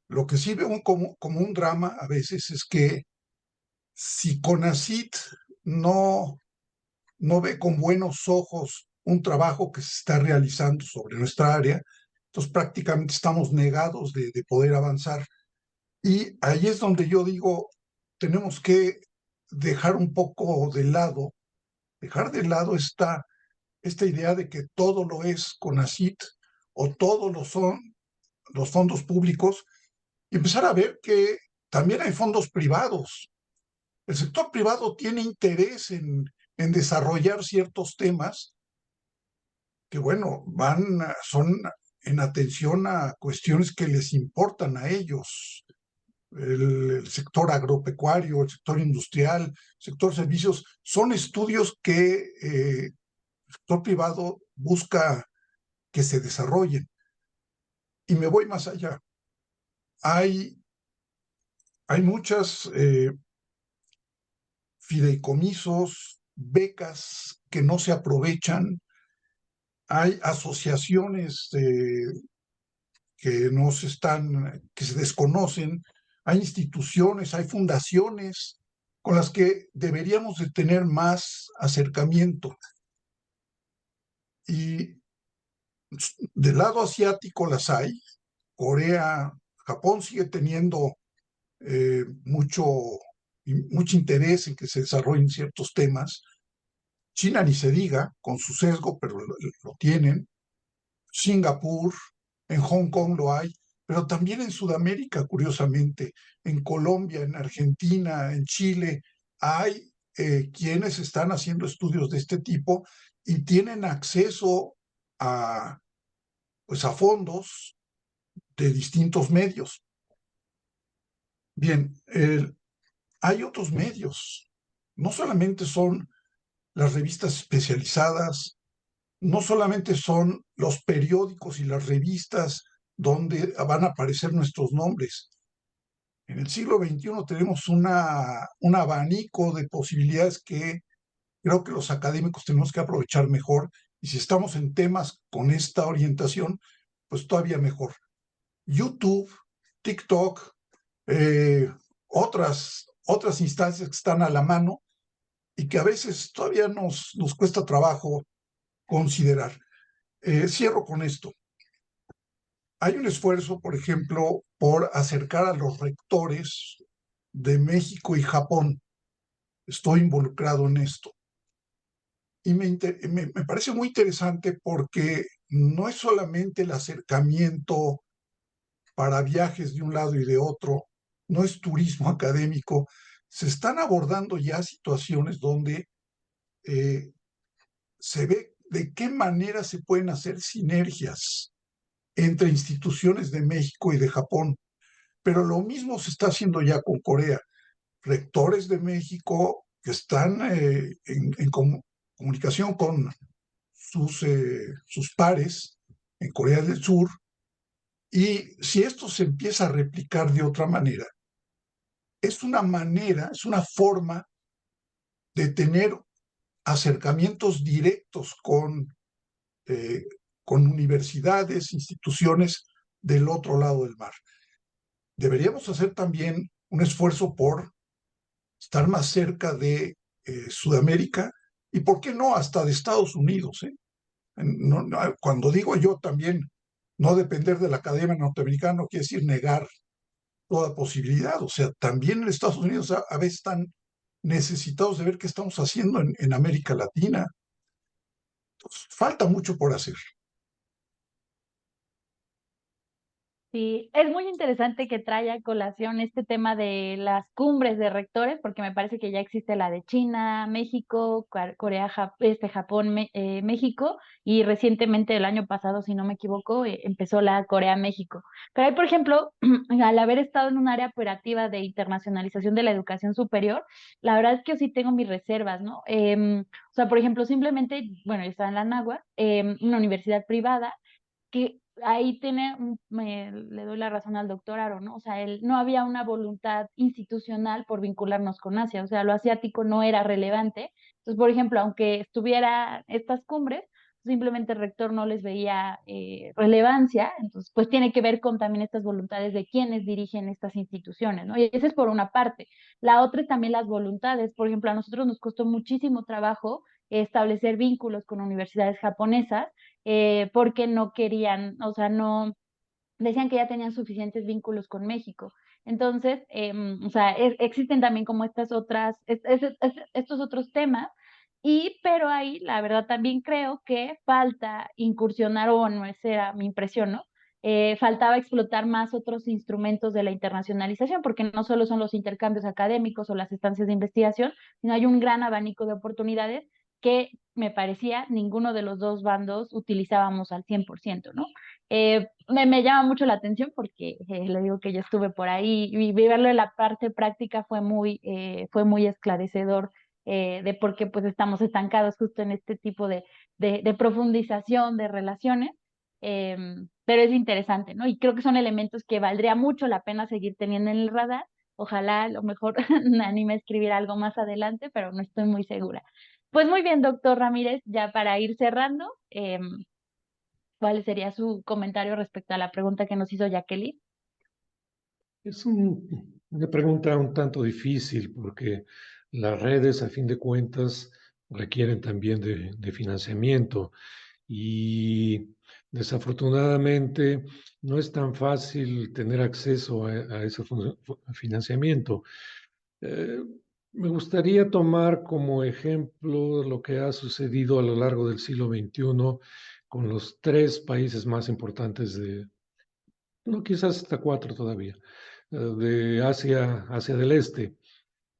Lo que sí veo como un drama a veces es que si CONACYT no ve con buenos ojos un trabajo que se está realizando sobre nuestra área, entonces prácticamente estamos negados de poder avanzar. Y ahí es donde yo digo, tenemos que dejar un poco dejar de lado esta idea de que todo lo es CONACYT o todo lo son los fondos públicos y empezar a ver que también hay fondos privados. El sector privado tiene interés en desarrollar ciertos temas que, bueno, son en atención a cuestiones que les importan a ellos. El sector agropecuario, el sector industrial, el sector servicios, son estudios que el sector privado busca que se desarrollen. Y me voy más allá. Hay muchas fideicomisos, becas que no se aprovechan, hay asociaciones que se desconocen, hay instituciones, hay fundaciones con las que deberíamos de tener más acercamiento. Y del lado asiático las hay. Corea, Japón sigue teniendo mucho interés en que se desarrollen ciertos temas. China ni se diga, con su sesgo, pero lo tienen. Singapur, en Hong Kong lo hay, pero también en Sudamérica, curiosamente, en Colombia, en Argentina, en Chile, hay quienes están haciendo estudios de este tipo y tienen acceso a, pues, a fondos de distintos medios. Bien, hay otros medios, no solamente son las revistas especializadas, no solamente son los periódicos y las revistas donde van a aparecer nuestros nombres. En el siglo XXI tenemos un abanico de posibilidades que creo que los académicos tenemos que aprovechar mejor, y si estamos en temas con esta orientación, pues todavía mejor. YouTube, TikTok, otras instancias que están a la mano y que a veces todavía nos cuesta trabajo considerar. Cierro con esto. Hay un esfuerzo, por ejemplo, por acercar a los rectores de México y Japón. Estoy involucrado en esto. Y me parece muy interesante porque no es solamente el acercamiento para viajes de un lado y de otro, no es turismo académico, se están abordando ya situaciones donde se ve de qué manera se pueden hacer sinergias entre instituciones de México y de Japón. Pero lo mismo se está haciendo ya con Corea. Rectores de México que están en comunicación con sus pares en Corea del Sur, y si esto se empieza a replicar de otra manera, es una forma de tener acercamientos directos con universidades, instituciones del otro lado del mar. Deberíamos hacer también un esfuerzo por estar más cerca de Sudamérica y, ¿por qué no?, hasta de Estados Unidos. Cuando digo yo también no depender de la academia norteamericana, no quiere decir negar toda posibilidad. O sea, también en Estados Unidos a veces están necesitados de ver qué estamos haciendo en América Latina. Entonces, falta mucho por hacer. Sí, es muy interesante que trae a colación este tema de las cumbres de rectores, porque me parece que ya existe la de China, México, Corea, Japón, México, y recientemente el año pasado, si no me equivoco, empezó la Corea-México. Pero ahí, por ejemplo, al haber estado en un área operativa de internacionalización de la educación superior, la verdad es que yo sí tengo mis reservas, ¿no? O sea, por ejemplo, simplemente, bueno, yo estaba en la Náhuac, una universidad privada, que ahí le doy la razón al doctor Aro, ¿no? O sea, él no había una voluntad institucional por vincularnos con Asia, o sea, lo asiático no era relevante. Entonces, por ejemplo, aunque estuviera estas cumbres, simplemente el rector no les veía relevancia, entonces pues tiene que ver con también estas voluntades de quienes dirigen estas instituciones, ¿no? Y esa es por una parte. La otra es también las voluntades. Por ejemplo, a nosotros nos costó muchísimo trabajo establecer vínculos con universidades japonesas porque no querían, o sea, no, decían que ya tenían suficientes vínculos con México. Entonces, o sea, existen también como estas otras, estos otros temas, pero ahí la verdad también creo que falta incursionar, o no, esa era mi impresión, ¿no? Faltaba explotar más otros instrumentos de la internacionalización, porque no solo son los intercambios académicos o las estancias de investigación, sino hay un gran abanico de oportunidades que me parecía ninguno de los dos bandos utilizábamos al 100%, ¿no? Me llama mucho la atención porque le digo que yo estuve por ahí y verlo en la parte práctica fue muy esclarecedor de por qué pues estamos estancados justo en este tipo de profundización de relaciones. Pero es interesante, ¿no? Y creo que son elementos que valdría mucho la pena seguir teniendo en el radar. Ojalá a lo mejor me anime a escribir algo más adelante, pero no estoy muy segura. Pues muy bien, doctor Ramírez, ya para ir cerrando, ¿cuál sería su comentario respecto a la pregunta que nos hizo Jacqueline? Es una pregunta un tanto difícil porque las redes, a fin de cuentas, requieren también de financiamiento y desafortunadamente no es tan fácil tener acceso a ese financiamiento. Eh, Me gustaría tomar como ejemplo lo que ha sucedido a lo largo del siglo XXI con los tres países más importantes no, quizás hasta cuatro todavía, de Asia del Este.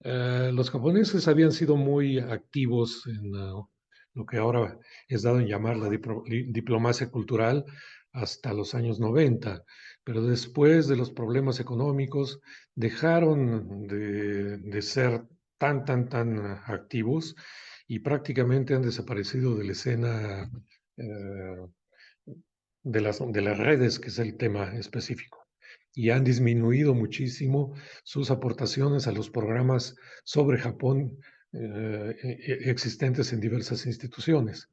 Los japoneses habían sido muy activos en lo que ahora es dado en llamar la diplomacia cultural hasta los años 90, pero después de los problemas económicos dejaron de ser tan activos y prácticamente han desaparecido de la escena eh, de las redes, que es el tema específico, y han disminuido muchísimo sus aportaciones a los programas sobre Japón existentes en diversas instituciones.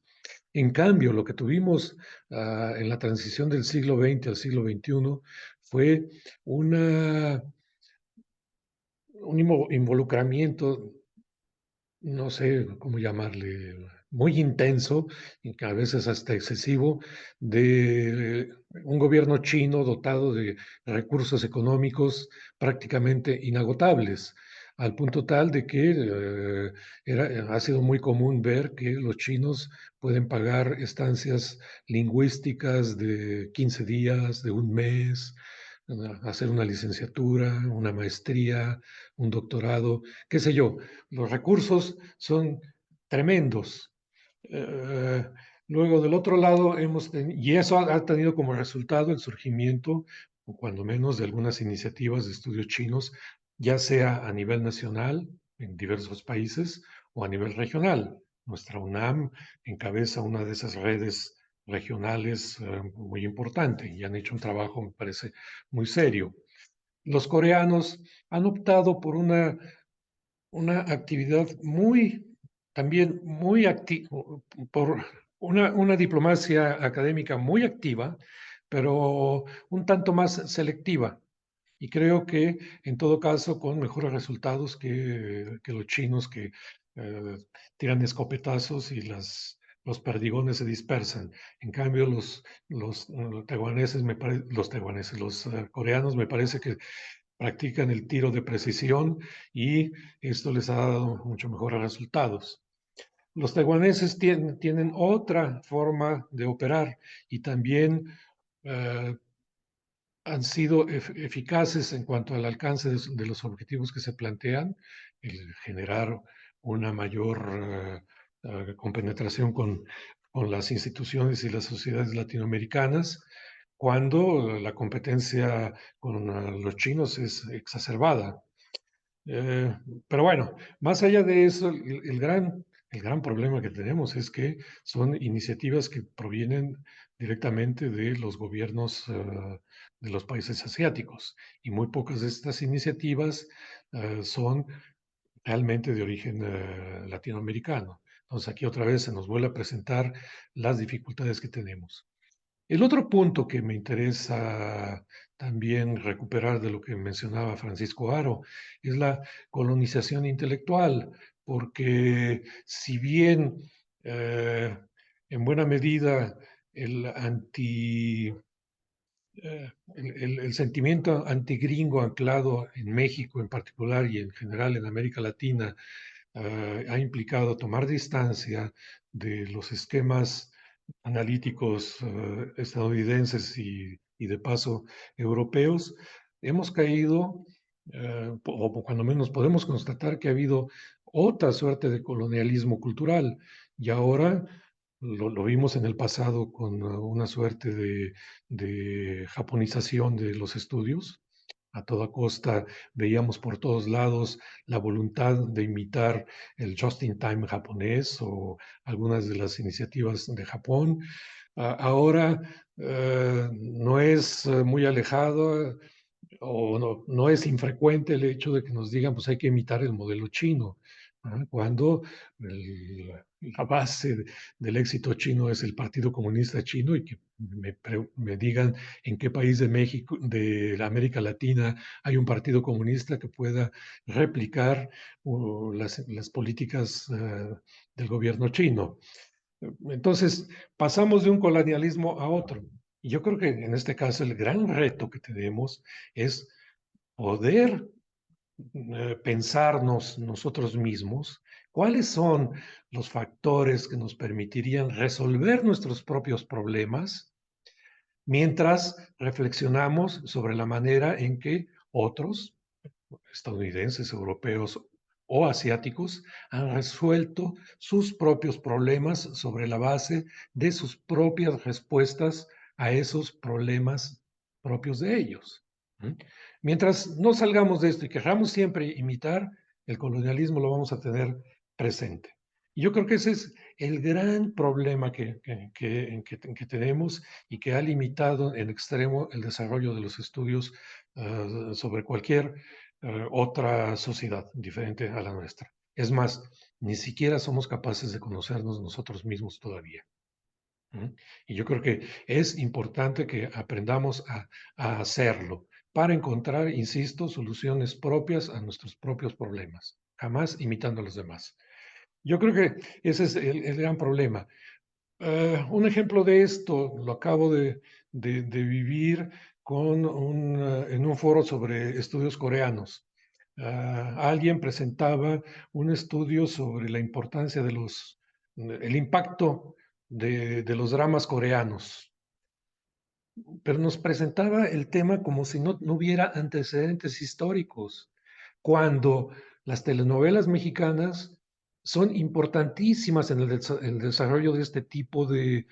En cambio, lo que tuvimos en la transición del siglo XX al siglo XXI fue una, un involucramiento, no sé cómo llamarle, muy intenso y que a veces hasta excesivo, de un gobierno chino dotado de recursos económicos prácticamente inagotables, al punto tal de que ha sido muy común ver que los chinos pueden pagar estancias lingüísticas de 15 días, de un mes, hacer una licenciatura, una maestría, un doctorado, qué sé yo. Los recursos son tremendos. Eh, Luego, del otro lado, y eso ha tenido como resultado el surgimiento, o cuando menos, de algunas iniciativas de estudios chinos, ya sea a nivel nacional, en diversos países, o a nivel regional. Nuestra UNAM encabeza una de esas redes regionales muy importante y han hecho un trabajo, me parece, muy serio. Los coreanos han optado por una actividad también muy activa, por una diplomacia académica muy activa, pero un tanto más selectiva. Y creo que en todo caso con mejores resultados que los chinos que eh, tiran escopetazos y los perdigones se dispersan. En cambio, los coreanos me parece que practican el tiro de precisión y esto les ha dado mucho mejores resultados. Los taiwaneses tienen otra forma de operar y también eh, han sido eficaces en cuanto al alcance de los objetivos que se plantean, el generar una mayor compenetración con las instituciones y las sociedades latinoamericanas, cuando la competencia con los chinos es exacerbada. Eh, pero bueno, más allá de eso, el gran problema que tenemos es que son iniciativas que provienen directamente de los gobiernos de los países asiáticos, y muy pocas de estas iniciativas son realmente de origen latinoamericano. Entonces aquí otra vez se nos vuelve a presentar las dificultades que tenemos. El otro punto que me interesa también recuperar de lo que mencionaba Francisco Haro es la colonización intelectual, porque si bien eh, en buena medida el el sentimiento antigringo anclado en México en particular y en general en América Latina ha implicado tomar distancia de los esquemas analíticos estadounidenses y de paso europeos, hemos caído, o cuando menos podemos constatar que ha habido otra suerte de colonialismo cultural, y ahora lo vimos en el pasado con una suerte de japonización de los estudios. A toda costa veíamos por todos lados la voluntad de imitar el just-in-time japonés o algunas de las iniciativas de Japón. Ahora no es muy alejado o no es infrecuente el hecho de que nos digan, pues hay que imitar el modelo chino, cuando la base del éxito chino es el Partido Comunista Chino, y que me digan en qué país de México, de la América Latina, hay un partido comunista que pueda replicar las políticas del gobierno chino. Entonces, pasamos de un colonialismo a otro. Y yo creo que en este caso el gran reto que tenemos es poder pensarnos nosotros mismos cuáles son los factores que nos permitirían resolver nuestros propios problemas mientras reflexionamos sobre la manera en que otros, estadounidenses, europeos o asiáticos, han resuelto sus propios problemas sobre la base de sus propias respuestas a esos problemas propios de ellos. Mientras no salgamos de esto y queramos siempre imitar, el colonialismo lo vamos a tener presente. Y yo creo que ese es el gran problema que tenemos y que ha limitado en extremo el desarrollo de los estudios sobre cualquier otra sociedad diferente a la nuestra. Es más, ni siquiera somos capaces de conocernos nosotros mismos todavía. Y yo creo que es importante que aprendamos a hacerlo para encontrar, insisto, soluciones propias a nuestros propios problemas, jamás imitando a los demás. Yo creo que ese es el gran problema. Un ejemplo de esto lo acabo de vivir en un foro sobre estudios coreanos. Alguien presentaba un estudio sobre la importancia el impacto de los dramas coreanos, pero nos presentaba el tema como si no hubiera antecedentes históricos, cuando las telenovelas mexicanas son importantísimas en el desarrollo de este tipo de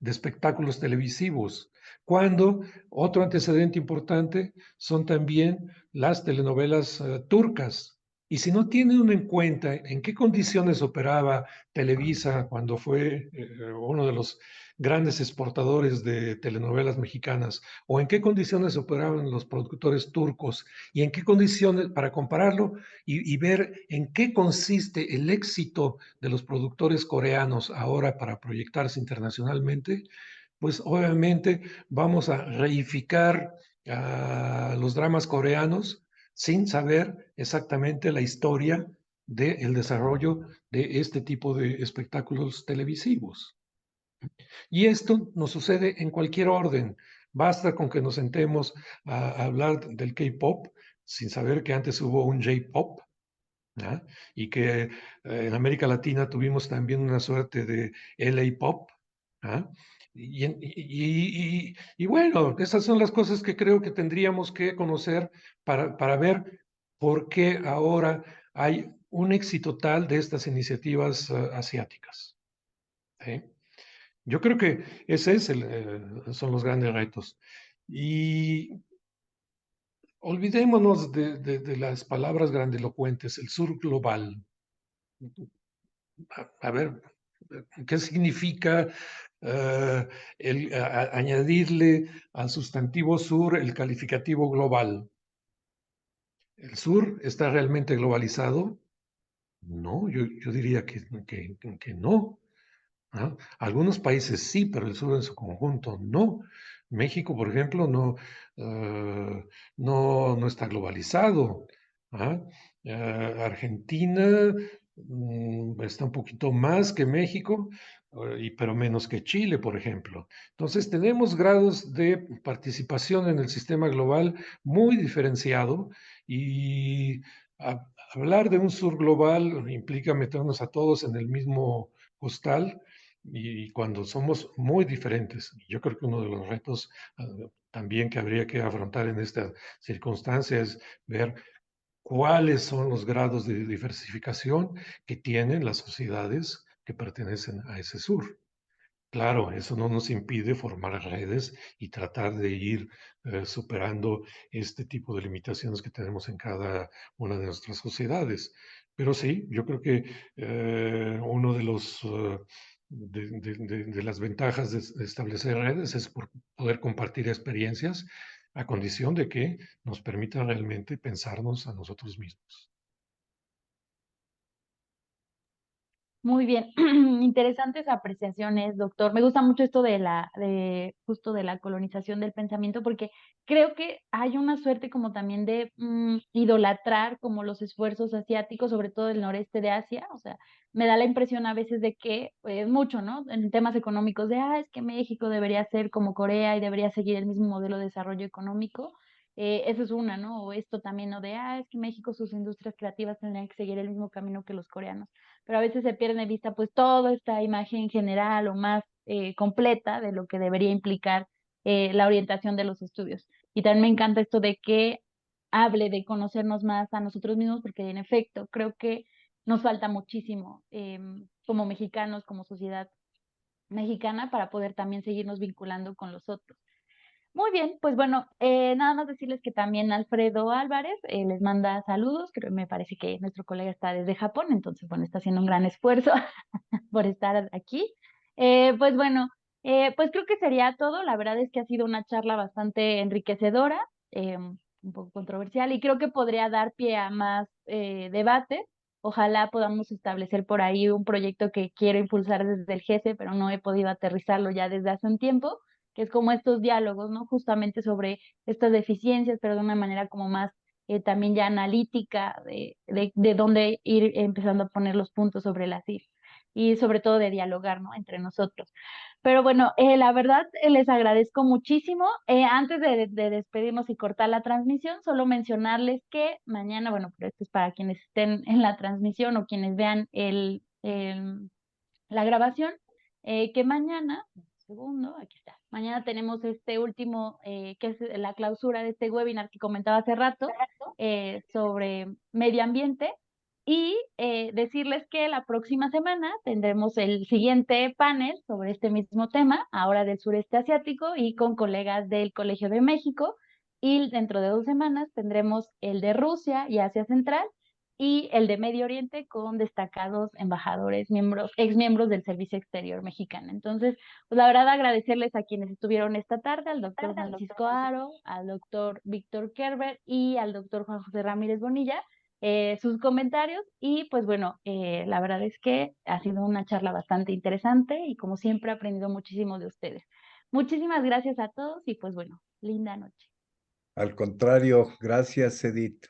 espectáculos televisivos, cuando otro antecedente importante son también las telenovelas turcas. Y si no tiene uno en cuenta en qué condiciones operaba Televisa cuando fue uno de los grandes exportadores de telenovelas mexicanas, o en qué condiciones operaban los productores turcos, y en qué condiciones, para compararlo y ver en qué consiste el éxito de los productores coreanos ahora para proyectarse internacionalmente, pues obviamente vamos a reificar a los dramas coreanos sin saber exactamente la historia del desarrollo de este tipo de espectáculos televisivos. Y esto nos sucede en cualquier orden. Basta con que nos sentemos a hablar del K-pop sin saber que antes hubo un J-pop, ¿ah? Y que en América Latina tuvimos también una suerte de LA pop, ¿ah? Y bueno, esas son las cosas que creo que tendríamos que conocer para ver por qué ahora hay un éxito tal de estas iniciativas asiáticas. ¿Sí? Yo creo que ese es son los grandes retos. Y olvidémonos de las palabras grandilocuentes, el sur global. A ver, ¿qué significa añadirle al sustantivo sur el calificativo global? ¿El sur está realmente globalizado? No, yo diría que no. ¿Ah? Algunos países sí, pero el sur en su conjunto no. México, por ejemplo, no está globalizado. ¿Ah? Argentina está un poquito más que México, pero menos que Chile, por ejemplo. Entonces, tenemos grados de participación en el sistema global muy diferenciado y hablar de un sur global implica meternos a todos en el mismo costal y cuando somos muy diferentes. Yo creo que uno de los retos también que habría que afrontar en esta circunstancia es ver cuáles son los grados de diversificación que tienen las sociedades que pertenecen a ese sur. Claro, eso no nos impide formar redes y tratar de ir superando este tipo de limitaciones que tenemos en cada una de nuestras sociedades. Pero sí, yo creo que uno de los de las ventajas de establecer redes es poder compartir experiencias a condición de que nos permita realmente pensarnos a nosotros mismos. Muy bien, interesantes apreciaciones, doctor. Me gusta mucho esto justo de la colonización del pensamiento, porque creo que hay una suerte como también de idolatrar como los esfuerzos asiáticos, sobre todo del noreste de Asia. O sea, me da la impresión a veces de que es mucho, ¿no? En temas económicos, es que México debería ser como Corea y debería seguir el mismo modelo de desarrollo económico. Eso es una, ¿no? O esto también, ¿no? Es que México, sus industrias creativas tendrían que seguir el mismo camino que los coreanos, pero a veces se pierde de vista pues toda esta imagen general o más completa de lo que debería implicar la orientación de los estudios. Y también me encanta esto de que hable de conocernos más a nosotros mismos, porque en efecto creo que nos falta muchísimo como mexicanos, como sociedad mexicana, para poder también seguirnos vinculando con los otros. Muy bien, pues bueno, nada más decirles que también Alfredo Álvarez les manda saludos, me parece que nuestro colega está desde Japón, entonces bueno, está haciendo un gran esfuerzo por estar aquí. Pues bueno, pues creo que sería todo, la verdad es que ha sido una charla bastante enriquecedora, un poco controversial y creo que podría dar pie a más debate. Ojalá podamos establecer por ahí un proyecto que quiero impulsar desde el GESE, pero no he podido aterrizarlo ya desde hace un tiempo, que es como estos diálogos, ¿no? Justamente sobre estas deficiencias, pero de una manera como más también ya analítica, de dónde ir empezando a poner los puntos sobre las is y sobre todo de dialogar, ¿no? Entre nosotros. Pero bueno, la verdad les agradezco muchísimo. Antes de despedirnos y cortar la transmisión, solo mencionarles que mañana, bueno, pero esto es para quienes estén en la transmisión o quienes vean la grabación, que mañana, un segundo, aquí está, mañana tenemos este último, que es la clausura de este webinar que comentaba hace rato, sobre medio ambiente, y decirles que la próxima semana tendremos el siguiente panel sobre este mismo tema, ahora del sureste asiático y con colegas del Colegio de México, y dentro de 2 semanas tendremos el de Rusia y Asia Central, y el de Medio Oriente con destacados embajadores, ex miembros del Servicio Exterior mexicano. Entonces, pues la verdad agradecerles a quienes estuvieron esta tarde, al doctor Francisco Aro, al doctor Víctor Kerber y al doctor Juan José Ramírez Bonilla, sus comentarios, y pues bueno, la verdad es que ha sido una charla bastante interesante y como siempre he aprendido muchísimo de ustedes. Muchísimas gracias a todos y pues bueno, linda noche. Al contrario, gracias, Edith.